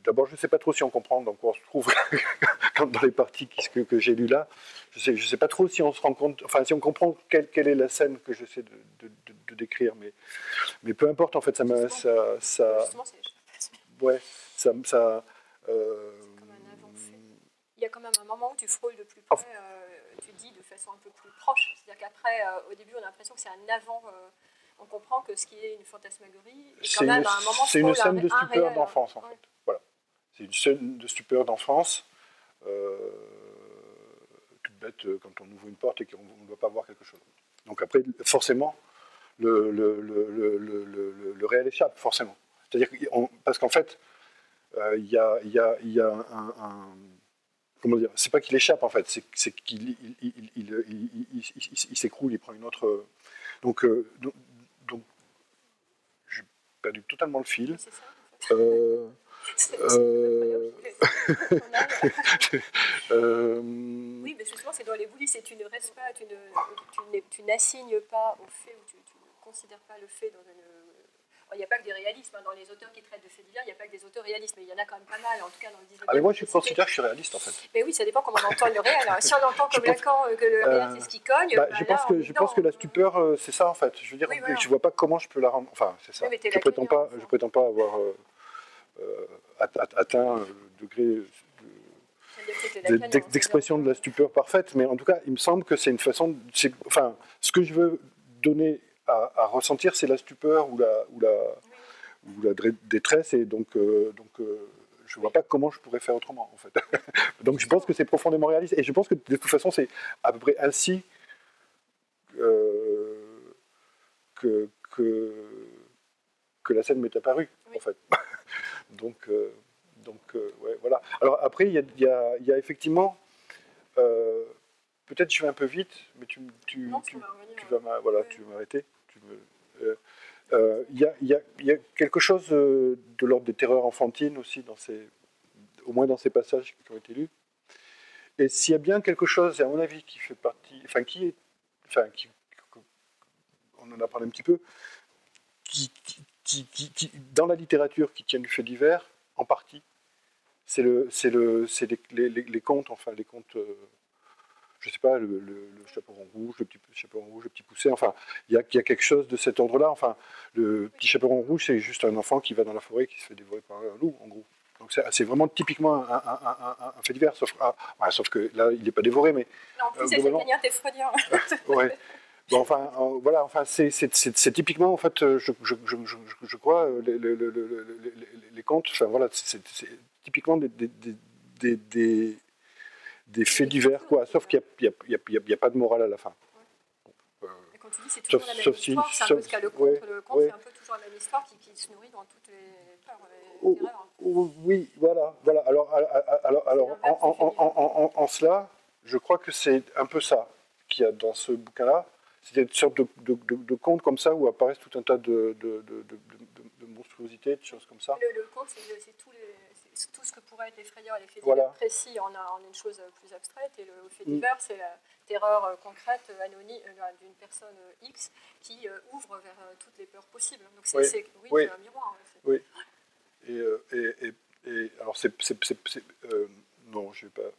Speaker 2: D'abord, je ne sais pas trop si on comprend dans quoi on se trouve dans les parties que j'ai lues là. Je ne sais pas trop si on se rend compte, enfin, si on comprend quelle est la scène que j'essaie de décrire, mais peu importe, en fait, ça m'a... Ouais, ça
Speaker 1: comme un avant-fait. Il y a quand même un moment où tu frôles de plus près, tu dis de façon un peu plus proche. C'est-à-dire qu'après, au début, on a l'impression que c'est un avant... on comprend que ce qui est une fantasmagorie est quand même à un moment...
Speaker 2: C'est une scène de stupeur d'enfance, en fait. Voilà. C'est une scène de stupeur d'enfance, toute bête quand on ouvre une porte et qu'on ne doit pas voir quelque chose. Donc après, forcément, le réel échappe, forcément. C'est-à-dire parce qu'en fait, il y a un comment dire, c'est pas qu'il échappe, en fait, c'est qu'il il s'écroule, il prend une autre... Donc j'ai perdu totalement le fil.
Speaker 1: C'est ça, en fait. Oui, mais justement, c'est dans les boulis, c'est tu ne restes pas, tu n'assignes pas au fait, ou tu ne considères pas le fait dans une... Il n'y a pas que des réalismes, hein. Dans les auteurs qui traitent de faits divers, il n'y a pas que des auteurs réalistes, mais il y en a quand même pas mal, en tout cas dans le 19e.
Speaker 2: Ah, mais moi, je considère que je suis réaliste, en fait.
Speaker 1: Mais oui, ça dépend comment on entend le réel. Alors, si on entend comme Lacan que le réel, c'est ce qui cogne...
Speaker 2: je pense que la stupeur, c'est ça, en fait. Je veux dire, oui, voilà. Je ne vois pas comment je peux la rendre... Enfin, c'est ça. Oui, je prétends pas avoir atteint le degré d'expression de la stupeur parfaite, mais en tout cas, il me semble que c'est une façon... Enfin, ce que je veux donner à ressentir, c'est la stupeur ou la détresse, et donc je ne vois pas comment je pourrais faire autrement, en fait. Donc je pense que c'est profondément réaliste, et je pense que de toute façon, c'est à peu près ainsi que la scène m'est apparue, en fait. Donc ouais, voilà. Alors après, il y a effectivement... peut-être je vais un peu vite, mais tu vas m'arrêter. Il y a quelque chose de l'ordre des terreurs enfantines aussi, au moins dans ces passages qui ont été lus. Et s'il y a bien quelque chose, à mon avis, qui fait partie... on en a parlé un petit peu, dans la littérature qui tient du fait divers, en partie, c'est les contes, enfin les contes, je sais pas, le chaperon rouge, le petit chaperon rouge, le petit poucet, enfin, il y a quelque chose de cet ordre-là. Enfin, le petit chaperon rouge, c'est juste un enfant qui va dans la forêt, qui se fait dévorer par un loup, en gros. Donc c'est vraiment typiquement un fait divers, sauf que là, il n'est pas dévoré, mais...
Speaker 1: Non, en plus, c'est cette manière d'être freudien.
Speaker 2: Ouais. Bon, enfin, voilà, enfin, c'est typiquement, en fait, je crois, les contes, enfin, voilà, c'est typiquement des faits divers, quoi, sauf qu'il n'y a pas de morale à la fin.
Speaker 1: Et quand tu dis c'est toujours la même histoire, c'est un peu ce qu'a le conte. Le conte, c'est un peu toujours la même histoire qui se nourrit dans toutes les peurs et terreurs.
Speaker 2: Oui, voilà. Alors en cela, je crois que c'est un peu ça qu'il y a dans ce bouquin-là. C'est une sorte de conte comme ça où apparaissent tout un tas de monstruosités, de choses comme ça.
Speaker 1: Le conte, c'est tout ce que pourrait être les frayeurs et les faits divers précis. On a une chose plus abstraite, et le fait divers, c'est la terreur concrète, anonyme, d'une personne X qui ouvre vers toutes les peurs possibles. Donc c'est un miroir.
Speaker 2: Oui. Et alors non, je vais pas.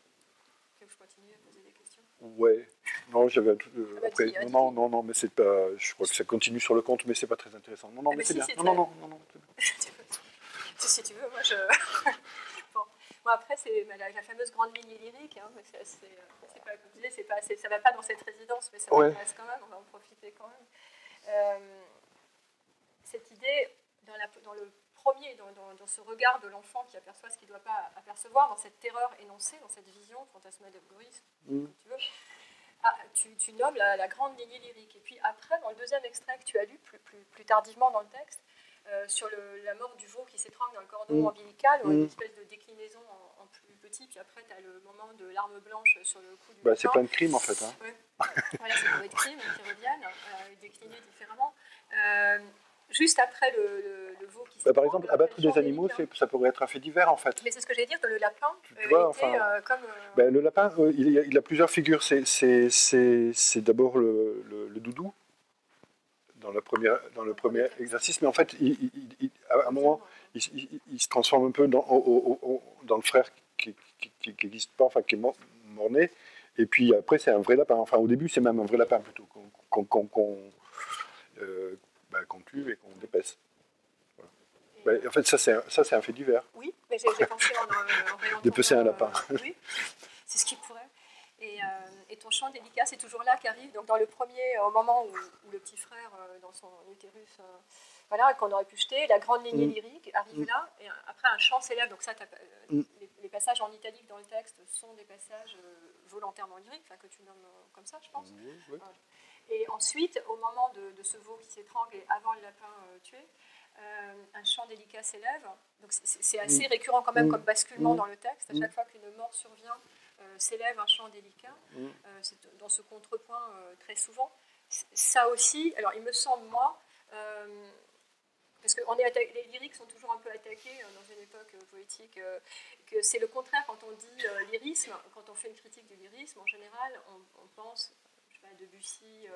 Speaker 1: Que je continue à poser des questions.
Speaker 2: Ouais. Non, j'avais après. Non, mais c'est pas. Je crois que ça continue sur le compte, mais c'est pas très intéressant. Non, mais c'est bien. Non.
Speaker 1: Si tu veux, moi je. Bon, après c'est la fameuse grande ligne lyrique. Hein, c'est pas comme je disais, ça va pas dans cette résidence, mais ça m'intéresse quand même. On va en profiter quand même. Cette idée dans le premier, dans ce regard de l'enfant qui aperçoit ce qu'il ne doit pas apercevoir, dans cette terreur énoncée, dans cette vision fantasmagorique, comme tu veux, tu nommes la grande lignée lyrique. Et puis après, dans le deuxième extrait que tu as lu plus tardivement dans le texte, sur la mort du veau qui s'étrangle dans le cordon ombilical, une espèce de déclinaison en plus petit, puis après tu as le moment de l'arme blanche sur le cou du lapin.
Speaker 2: C'est plein de crimes en fait. Hein.
Speaker 1: Ouais. Voilà, c'est plein de crimes qui reviennent, déclinés différemment. Juste après le veau qui s'étrangle.
Speaker 2: Par exemple, abattre des animaux, ça pourrait être un fait divers en fait.
Speaker 1: Mais c'est ce que j'allais dire, que le lapin comme...
Speaker 2: le lapin, il a plusieurs figures. C'est d'abord le doudou dans le premier exercice, mais en fait, à un moment, il se transforme un peu dans le frère qui n'existe pas, enfin qui est mort-né, et puis après c'est un vrai lapin. Enfin au début c'est même un vrai lapin plutôt qu'on tue et qu'on dépaisse. Voilà. En fait ça c'est un fait divers.
Speaker 1: Oui, mais j'ai pensé en
Speaker 2: dépecer un lapin.
Speaker 1: Oui, c'est ce qui pourrait. Et ton chant délicat, c'est toujours là qu'arrive. Donc dans le premier, au moment où le petit frère, dans son utérus, voilà, qu'on aurait pu jeter, la grande lignée lyrique arrive là, et après un chant s'élève. Donc ça, les passages en italique dans le texte sont des passages volontairement lyriques, que tu nommes comme ça, je pense.
Speaker 2: Oui.
Speaker 1: Voilà. Et ensuite, au moment de ce veau qui s'étrangle et avant le lapin tué, un chant délicat s'élève. Donc c'est assez récurrent quand même comme basculement dans le texte. À chaque fois qu'une mort survient, s'élève un chant délicat. C'est dans ce contrepoint très souvent. Ça aussi, alors il me semble, moi, parce que les lyriques sont toujours un peu attaqués dans une époque poétique, que c'est le contraire quand on dit lyrisme. Quand on fait une critique du lyrisme, en général, on pense, je sais pas, à Debussy,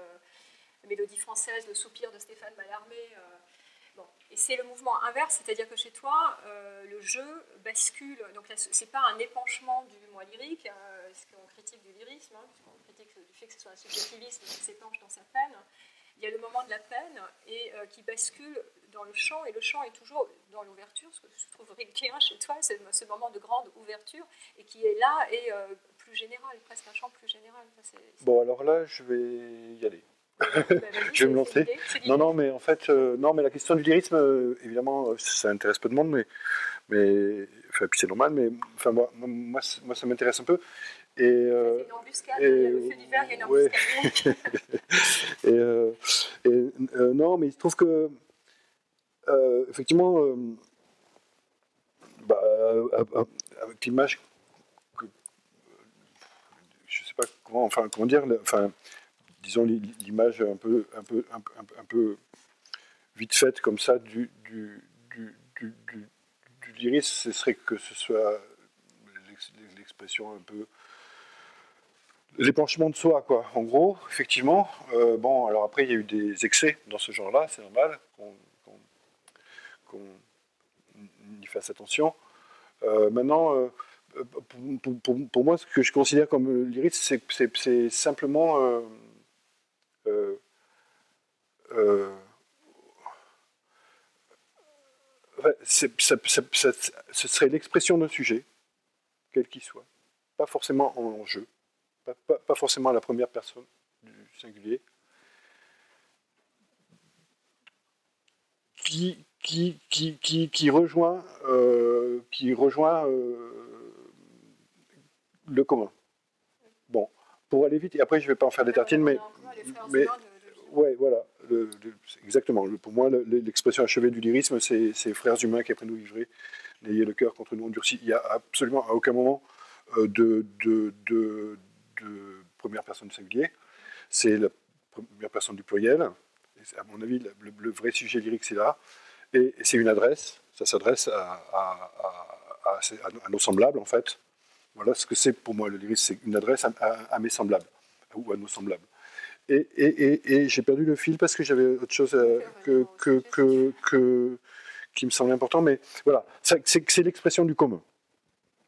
Speaker 1: la mélodie française, le soupir de Stéphane Mallarmé. Bon. Et c'est le mouvement inverse, c'est-à-dire que chez toi, le jeu bascule. Donc là, c'est pas un épanchement du moi lyrique, ce qu'on critique du lyrisme, puisqu'on critique du fait que ce soit un subjectivisme qui s'épanche dans sa peine. Il y a le moment de la peine et qui bascule dans le chant, et le chant est toujours dans l'ouverture, ce que je trouve rilkéen chez toi, c'est ce moment de grande ouverture, et qui est là et plus général, presque un chant plus général.
Speaker 2: Bon, alors là, je vais y aller. Je vais me lancer. Non, mais en fait, mais la question du lyrisme, évidemment, ça intéresse peu de monde, mais enfin, puis c'est normal, mais enfin, moi, ça m'intéresse un peu.
Speaker 1: Et, c'est une embuscade, il y a le fait divers, il y a une embuscade.
Speaker 2: Non, mais il se trouve que, effectivement, avec l'image, je sais pas comment dire, disons l'image un peu vite faite comme ça du lyrisme, ce serait que ce soit l'expression un peu l'épanchement de soi, quoi. En gros, effectivement. Bon, alors après, il y a eu des excès dans ce genre-là, c'est normal qu'on y fasse attention. Maintenant, pour moi, ce que je considère comme lyrisme, c'est simplement euh, euh, ce serait l'expression d'un sujet, quel qu'il soit, pas forcément en jeu, pas forcément à la première personne du singulier, qui rejoint le commun. Bon, pour aller vite, et après je ne vais pas en faire des tartines, mais ouais, voilà, exactement. Pour moi, l'expression achevée du lyrisme, c'est frères humains qui après nous livrés, n'ayez le cœur contre nous endurci. Il n'y a absolument à aucun moment de première personne singulier. C'est la première personne du pluriel. Et à mon avis, le vrai sujet lyrique, c'est là. Et c'est une adresse. Ça s'adresse à nos semblables, en fait. Voilà ce que c'est pour moi le lyrisme, c'est une adresse à mes semblables, ou à nos semblables. Et j'ai perdu le fil parce que j'avais autre chose qui me semblait important, mais voilà, c'est l'expression du commun.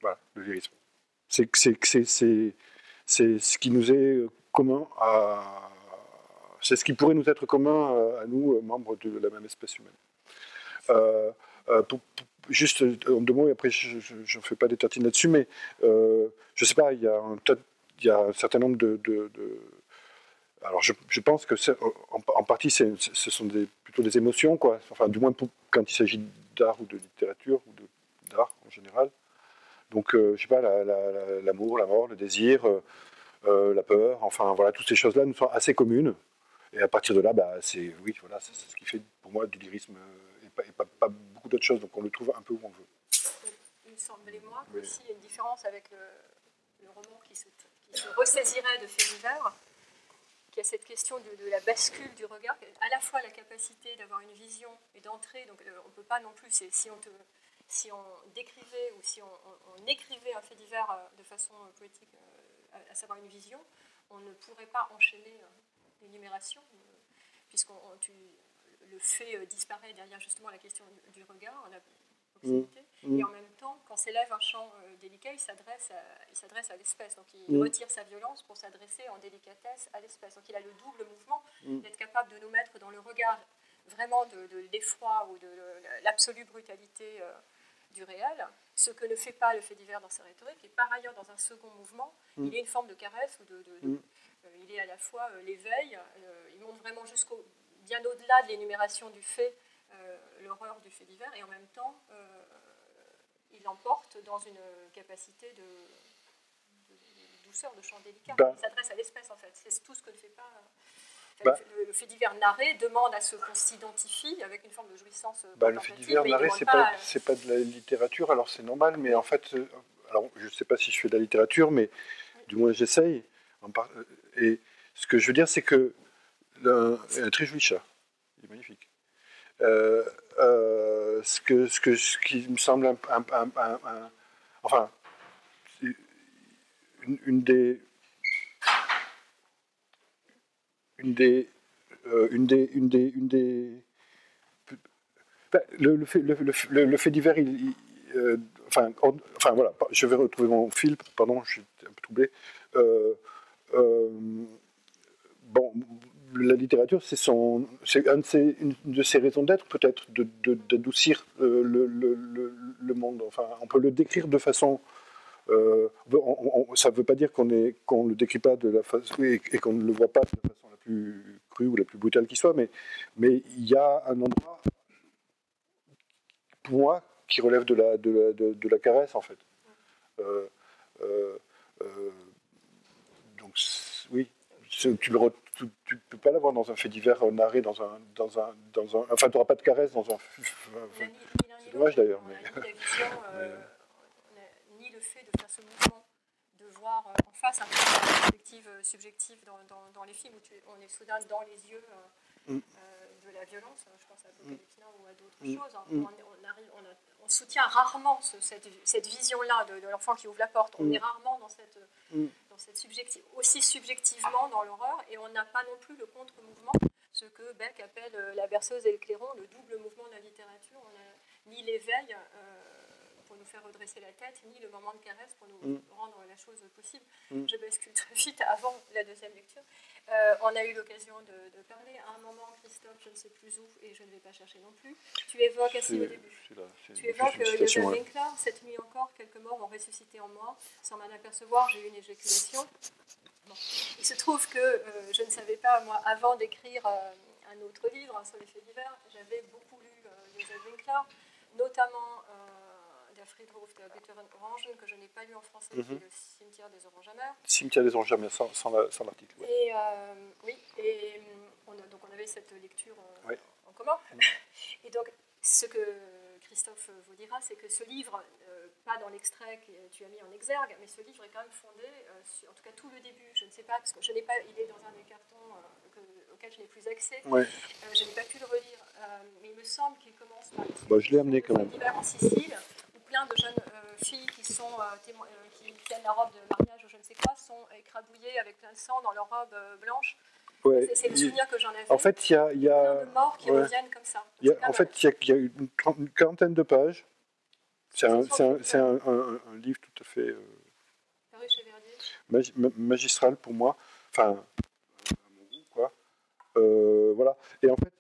Speaker 2: Voilà, le lyrisme. C'est ce qui nous est commun c'est ce qui pourrait nous être commun à nous, membres de la même espèce humaine. Juste en deux mots, et après je ne fais pas des tartines là-dessus, mais je ne sais pas, il y a un certain nombre alors je pense que en partie ce sont plutôt des émotions, quoi. Enfin, du moins quand il s'agit d'art ou de littérature ou d'art en général. Donc je sais pas, l'amour, la mort, le désir, la peur, enfin voilà, toutes ces choses-là nous sont assez communes. Et à partir de là, c'est ce qui fait pour moi du lyrisme et pas beaucoup d'autres choses. Donc on le trouve un peu où on veut.
Speaker 1: Il me semblait moi qu'aussi il y a une différence avec le roman qui se ressaisirait de faits divers, qui a cette question de la bascule du regard, à la fois la capacité d'avoir une vision et d'entrer. Donc on ne peut pas non plus, si on décrivait ou si on écrivait un fait divers de façon poétique, à savoir une vision, on ne pourrait pas enchaîner l'énumération, puisque le fait disparaît derrière justement la question du regard, la proximité, et en même temps, quand s'élève un champ délicat, il s'adresse à l'espèce, donc il retire sa violence pour s'adresser en délicatesse à l'espèce. Donc il a le double mouvement d'être capable de nous mettre dans le regard vraiment de l'effroi ou de l'absolue brutalité du réel, ce que ne fait pas le fait divers dans sa rhétorique, et par ailleurs, dans un second mouvement, il est une forme de caresse, ou il est à la fois l'éveil, il monte vraiment bien au-delà de l'énumération du fait, l'horreur du fait divers, et en même temps, il l'emporte dans une capacité de douceur, de chant délicat. Il s'adresse à l'espèce, en fait. C'est tout ce que ne fait pas... le fait divers narré demande à ce qu'on s'identifie avec une forme de jouissance
Speaker 2: le fait divers narré, c'est pas de la littérature, alors c'est normal, mais en fait, alors je ne sais pas si je fais de la littérature, mais du moins j'essaye. Et ce que je veux dire, c'est que un très joli chat, il est magnifique. Ce qui me semble enfin, une des le fait divers, enfin voilà, je vais retrouver mon fil, pardon, je suis un peu troublé. Bon, la littérature, c'est une de ses raisons d'être, peut-être, d'adoucir le monde. Enfin, on peut le décrire de façon. Ça ne veut pas dire qu'on ne le décrit pas de la façon et qu'on ne le voit pas de la façon la plus crue ou la plus brutale qui soit, mais il y a un endroit, pour moi, qui relève de la caresse, en fait. Donc, oui, tu ne peux pas l'avoir dans un fait divers narré, enfin, tu n'auras pas de caresse dans un. C'est dommage d'ailleurs.
Speaker 1: Ni le fait de faire ce mouvement, de voir en face un peu la perspective subjective dans les films où on est soudain dans les yeux de la violence, je pense à Apocalypse Now ou à d'autres choses, on soutient rarement cette vision-là de l'enfant qui ouvre la porte. On est rarement dans cette aussi subjectivement dans l'horreur, et on n'a pas non plus le contre-mouvement, ce que Beck appelle la berceuse et le clairon, le double mouvement de la littérature. On n'a ni l'éveil pour nous faire redresser la tête, ni le moment de caresse pour nous rendre la chose possible. Je bascule très vite avant la deuxième lecture. On a eu l'occasion de parler à un moment, Christophe, je ne sais plus où, et je ne vais pas chercher non plus. Tu évoques assez au début. Tu évoques Joseph Winkler, cette nuit encore, quelques morts ont ressuscité en moi. Sans m'en apercevoir, j'ai eu une éjaculation. Bon. Il se trouve que je ne savais pas, moi, avant d'écrire un autre livre sur les faits divers, j'avais beaucoup lu Joseph Winkler, notamment Der Friedhof der Bitteren Orangen, que je n'ai pas lu en français, qui est le cimetière des Oranges-Amers.
Speaker 2: Cimetière des Oranges-Amers, sans l'article. Ouais.
Speaker 1: Et donc on avait cette lecture en commun. Et donc, ce que Christophe vous dira, c'est que ce livre, pas dans l'extrait que tu as mis en exergue, mais ce livre est quand même fondé, sur, en tout cas tout le début, je ne sais pas, parce que je n'ai pas, il est dans un des cartons auquel je n'ai plus accès, je n'ai pas pu le relire, mais il me semble qu'il commence par
Speaker 2: je l'ai amené quand même.
Speaker 1: L'hiver en Sicile, où plein de jeunes filles qui sont qui tiennent la robe de mariage ou je ne sais quoi, sont écrabouillées avec plein de sang dans leur robe blanche. Ouais, c'est le souvenir que j'en avais.
Speaker 2: En fait, il y a
Speaker 1: plein de morts qui reviennent comme ça.
Speaker 2: Il y a une quarantaine de pages. C'est un livre tout à fait
Speaker 1: paru chez Verdier.
Speaker 2: Magistral pour moi. Enfin, à mon goût, quoi. Voilà. Et en fait,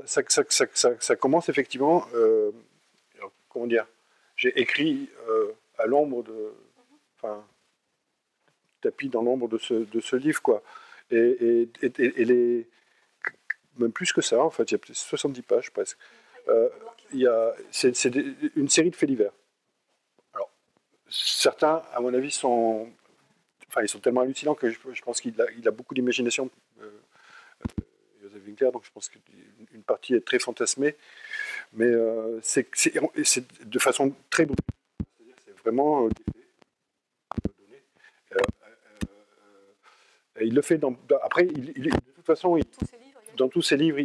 Speaker 2: ça commence effectivement. Alors, comment dire ? J'ai écrit à l'ombre de. Enfin, tapis dans l'ombre de ce livre, quoi. Et même plus que ça, en fait, il y a peut-être 70 pages presque. C'est une série de faits divers. Alors, certains, à mon avis, ils sont tellement hallucinants que je pense qu'il a beaucoup d'imagination, Joseph Winkler, donc je pense qu'une partie est très fantasmée, mais c'est de façon très brute. C'est vraiment des faits. Il le fait après, de toute façon, dans tous ses livres,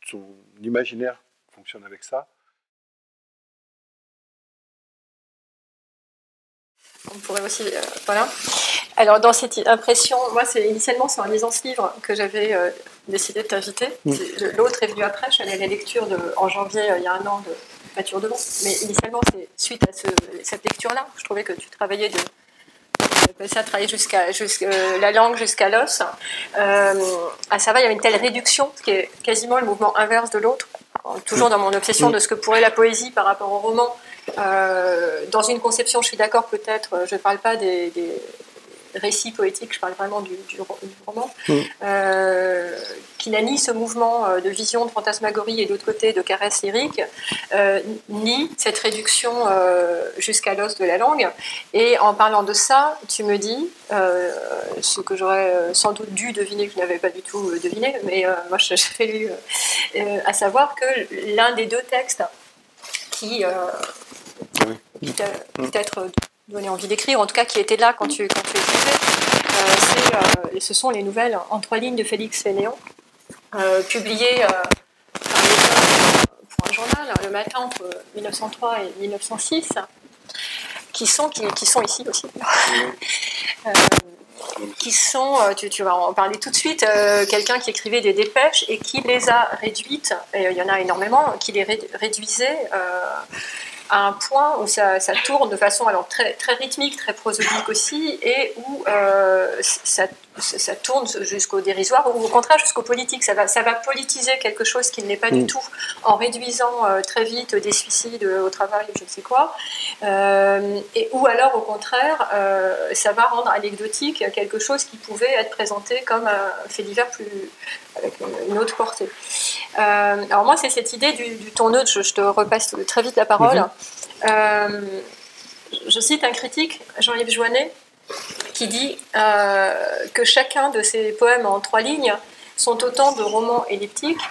Speaker 2: tout son imaginaire fonctionne avec ça.
Speaker 1: On pourrait aussi, voilà. Alors, dans cette impression, moi, initialement, c'est en lisant ce livre que j'avais décidé de t'inviter. L'autre est venu après, je suis allée à la lecture en janvier, il y a un an, de Pâture de Vent. Mais initialement, c'est suite à cette lecture-là. Je trouvais que tu travaillais jusqu'à la langue jusqu'à l'os. À savoir, il y avait une telle réduction, ce qui est quasiment le mouvement inverse de l'autre. Toujours dans mon obsession de ce que pourrait la poésie par rapport au roman. Dans une conception, je suis d'accord, peut-être, je ne parle pas des récits poétiques, je parle vraiment du roman, qui n'a ni ce mouvement de vision, de fantasmagorie, et d'autre côté de caresse lyrique, ni cette réduction jusqu'à l'os de la langue. Et en parlant de ça, tu me dis, ce que j'aurais sans doute dû deviner, que je n'avais pas du tout deviné, mais moi j'avais lu, à savoir que l'un des deux textes qui peut-être donné envie d'écrire, en tout cas qui était là quand tu écrivais, ce sont les nouvelles en 3 lignes de Félix Fénéon, publiées par l'époque pour un journal, Le Matin, entre 1903 et 1906, qui sont ici aussi. Qui sont, tu vas en parler tout de suite, quelqu'un qui écrivait des dépêches et qui les a réduites, et il y en a énormément, qui les réduisait à un point où ça tourne de façon alors très, très rythmique, très prosodique aussi, et où ça tourne jusqu'au dérisoire, ou au contraire jusqu'au politique. Ça va politiser quelque chose qui n'est pas du tout, en réduisant très vite des suicides au travail, je ne sais quoi, ou alors au contraire, ça va rendre anecdotique quelque chose qui pouvait être présenté comme un fait divers avec une autre portée. Alors moi, c'est cette idée du ton neutre, je te repasse très vite la parole. Je cite un critique, Jean-Yves Joannet, qui dit que chacun de ces poèmes en 3 lignes sont autant de romans elliptiques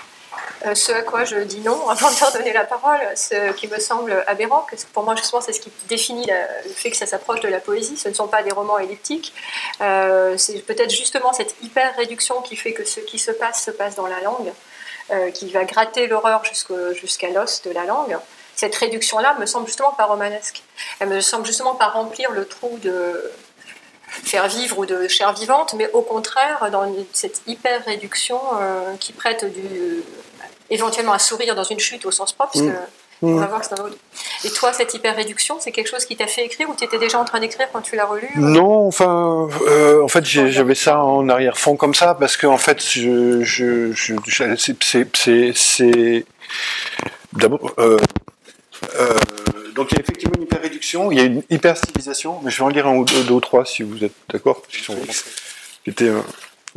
Speaker 1: Ce à quoi je dis non, avant de leur donner la parole, ce qui me semble aberrant, parce que pour moi, justement, c'est ce qui définit le fait que ça s'approche de la poésie. Ce ne sont pas des romans elliptiques. C'est peut-être justement cette hyper-réduction qui fait que ce qui se passe dans la langue, qui va gratter l'horreur jusqu'à l'os de la langue. Cette réduction-là me semble justement pas romanesque. Elle me semble justement pas remplir le trou de faire vivre ou de chair vivante, mais au contraire, dans cette hyper-réduction qui prête éventuellement à sourire dans une chute au sens propre, parce que on va voir que c'est un autre. Et toi, cette hyper-réduction, c'est quelque chose qui t'a fait écrire ou tu étais déjà en train d'écrire quand tu l'as relu
Speaker 2: Non, enfin, en fait, j'avais ça en arrière-fond comme ça, parce que en fait, c'est d'abord. Donc il y a effectivement une hyper-réduction, il y a une hyper-stylisation, mais je vais en lire un ou deux ou trois si vous êtes d'accord, qui était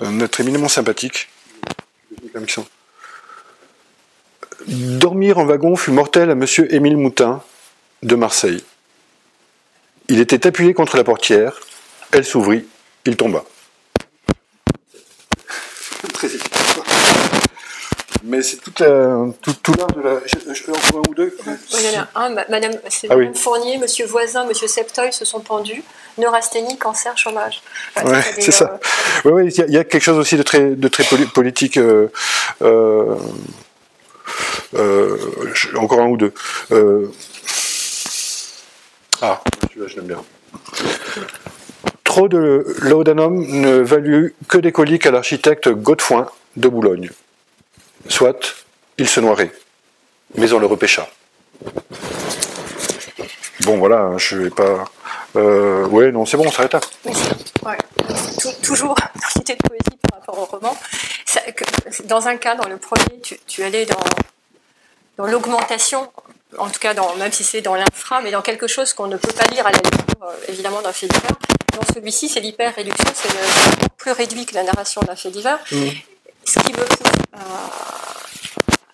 Speaker 2: un être éminemment sympathique. Dormir en wagon fut mortel à monsieur Émile Moutin, de Marseille. Il était appuyé contre la portière, elle s'ouvrit, il tomba. Très efficace. Mais c'est tout l'art de la... Encore un ou deux.
Speaker 1: Il y en a un, Madame Fournier, Monsieur Voisin, Monsieur Septeuil se sont pendus, Neurasthénie, cancer, chômage. Enfin,
Speaker 2: ouais, c'est ça. Oui, il y a quelque chose aussi de très politique. Encore un ou deux. Celui-là, je l'aime bien. Trop de laudanum ne valut que des coliques à l'architecte Godefroy de Boulogne. Soit, il se noirait, mais on le repêcha. Bon, voilà, je vais pas... ouais, non, c'est bon, on s'arrête là.
Speaker 1: Ouais. Toujours dans l'idée de poésie par rapport au roman. Dans un cas, dans le premier, tu allais dans l'augmentation, en tout cas, même si c'est dans l'infra, mais dans quelque chose qu'on ne peut pas lire à la lecture, évidemment, d'un fait divers. Dans celui-ci, c'est l'hyper-réduction, c'est plus réduit que la narration d'un fait divers. Ce qui me pousse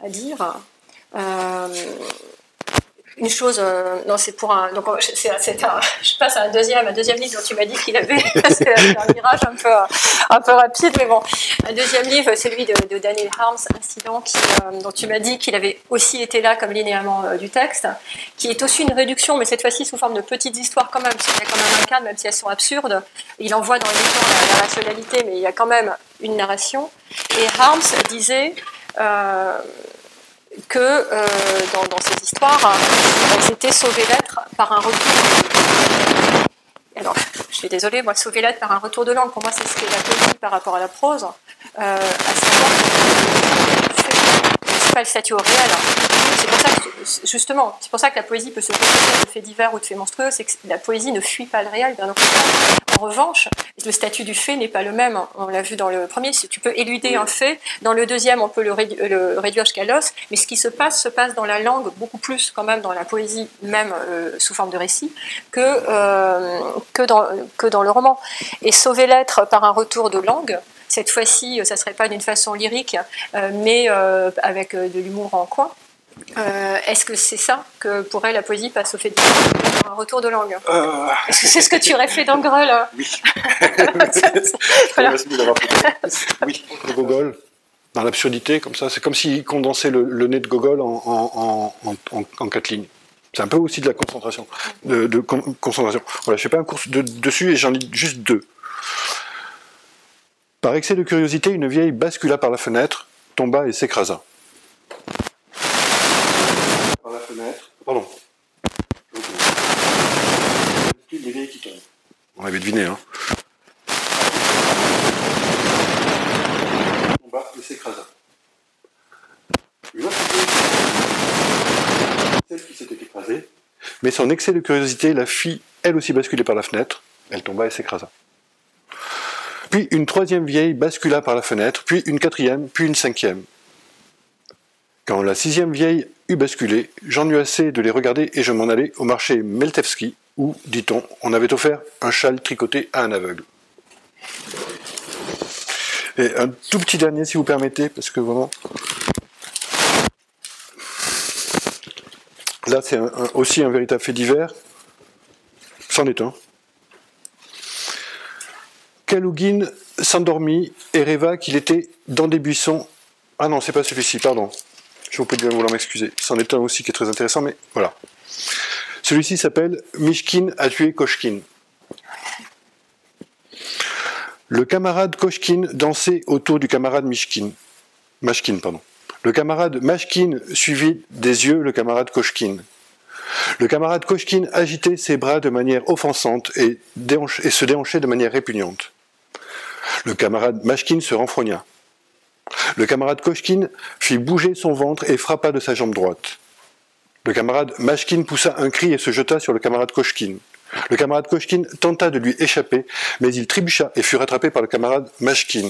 Speaker 1: à dire une chose, non, c'est pour un. Donc, je passe à un deuxième livre dont tu m'as dit qu'il avait. C'est un virage un peu rapide, mais bon. Un deuxième livre, celui de Daniel Harms, Incident, dont tu m'as dit qu'il avait aussi été là comme linéament du texte, qui est aussi une réduction, mais cette fois-ci sous forme de petites histoires quand même, parce qu'il y a quand même un cadre, même si elles sont absurdes. Il envoie dans les la rationalité, mais il y a quand même une narration. Et Harms disait. Que dans ces histoires, elles étaient sauvées lettres par un retour. Alors, je suis désolée, moi, sauver lettres par un retour de langue, pour moi, c'est ce qu'est la poésie par rapport à la prose, à savoir que c'est pas le statut réel. C'est pour ça que, justement, c'est pour ça que la poésie peut se reproduire de faits divers ou de faits monstrueux, c'est que la poésie ne fuit pas le réel, bien au contraire. En revanche, le statut du fait n'est pas le même. On l'a vu dans le premier, tu peux éluder un fait. Dans le deuxième, on peut le réduire jusqu'à l'os. Mais ce qui se passe dans la langue, beaucoup plus quand même dans la poésie, même sous forme de récit, que dans le roman. Et sauver l'être par un retour de langue, cette fois-ci, ça ne serait pas d'une façon lyrique, mais avec de l'humour en coin. Est-ce que c'est ça que pourrait la poésie passe au fait de un retour de langue Est-ce que c'est ce que tu aurais fait dans Greux, là?
Speaker 2: Oui. Merci de l'avoir fait. Oui, le Gogol, dans l'absurdité, comme ça, c'est comme s'il condensait le nez de Gogol en 4 lignes. C'est un peu aussi de la concentration. Concentration. Voilà, je fais pas un cours dessus et j'en lis juste 2. Par excès de curiosité, une vieille bascula par la fenêtre, tomba et s'écrasa. Par la fenêtre. Pardon. Les vieilles qui tombent. On avait deviné, hein. Tomba et s'écrasa. Une autre vieille, celle qui s'était écrasée, mais son excès de curiosité la fit elle aussi basculer par la fenêtre. Elle tomba et s'écrasa. Puis une troisième vieille bascula par la fenêtre, puis une quatrième, puis une cinquième. Quand la 6e vieille eut basculé, j'en eus assez de les regarder et je m'en allai au marché Meltevski, où, dit-on, on avait offert un châle tricoté à un aveugle. Et un tout petit dernier, si vous permettez, parce que vraiment... Là, c'est aussi un véritable fait divers. C'en est un. Kalugin s'endormit et rêva qu'il était dans des buissons Ah non, c'est pas celui-ci, pardon. Je vous prie de bien vouloir m'excuser. C'en est un aussi qui est très intéressant, mais voilà. Celui-ci s'appelle Mishkin a tué Koshkin. Le camarade Koshkin dansait autour du camarade Mashkin. Le camarade Mashkin suivit des yeux le camarade Koshkin. Le camarade Koshkin agitait ses bras de manière offensante et se déhanchait de manière répugnante. Le camarade Mashkin se renfrogna. Le camarade Koshkin fit bouger son ventre et frappa de sa jambe droite. Le camarade Mashkin poussa un cri et se jeta sur le camarade Koshkin. Le camarade Koshkin tenta de lui échapper, mais il trébucha et fut rattrapé par le camarade Mashkin.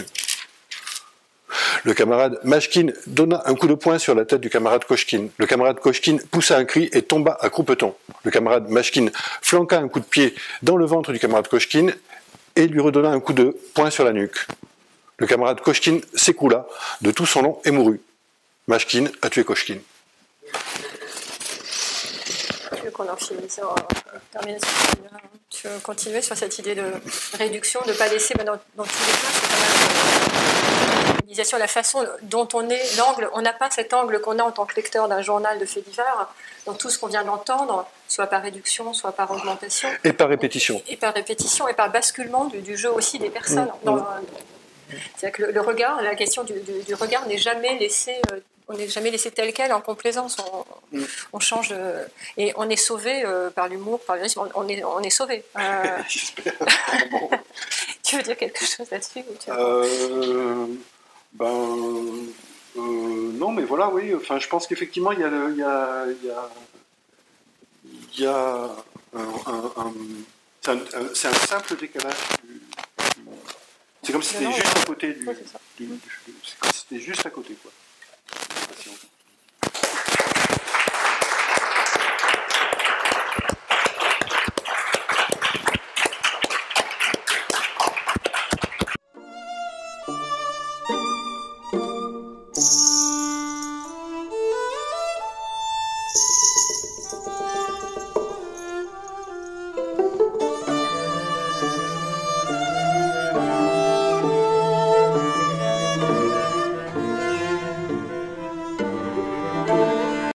Speaker 2: Le camarade Mashkin donna un coup de poing sur la tête du camarade Koshkin. Le camarade Koshkin poussa un cri et tomba à croupeton. Le camarade Mashkin flanqua un coup de pied dans le ventre du camarade Koshkin et lui redonna un coup de poing sur la nuque. Le camarade Koshkin s'écroula de tout son long et mourut. Mashkin a tué Koshkin.
Speaker 1: Tu veux qu'on en finisse, terminer tu veux continuer sur cette idée de réduction, de ne pas laisser, dans tous les cas, c'est quand même la façon dont on est, l'angle, on n'a pas cet angle qu'on a en tant que lecteur d'un journal de faits divers, dans tout ce qu'on vient d'entendre, soit par réduction, soit par augmentation.
Speaker 2: Et par répétition.
Speaker 1: Et par répétition, et par basculement du jeu aussi des personnes. C'est-à-dire que le regard, la question du regard n'est jamais laissée... on n'est jamais laissé tel quel en complaisance. On change et on est sauvé par l'humour, par le rythme. On est sauvé. Tu veux dire quelque chose là-dessus
Speaker 2: non, mais voilà, oui. Enfin, je pense qu'effectivement, il y a c'est un simple décalage. C'est comme si c'était juste à côté c'est comme si c'était juste à côté, quoi.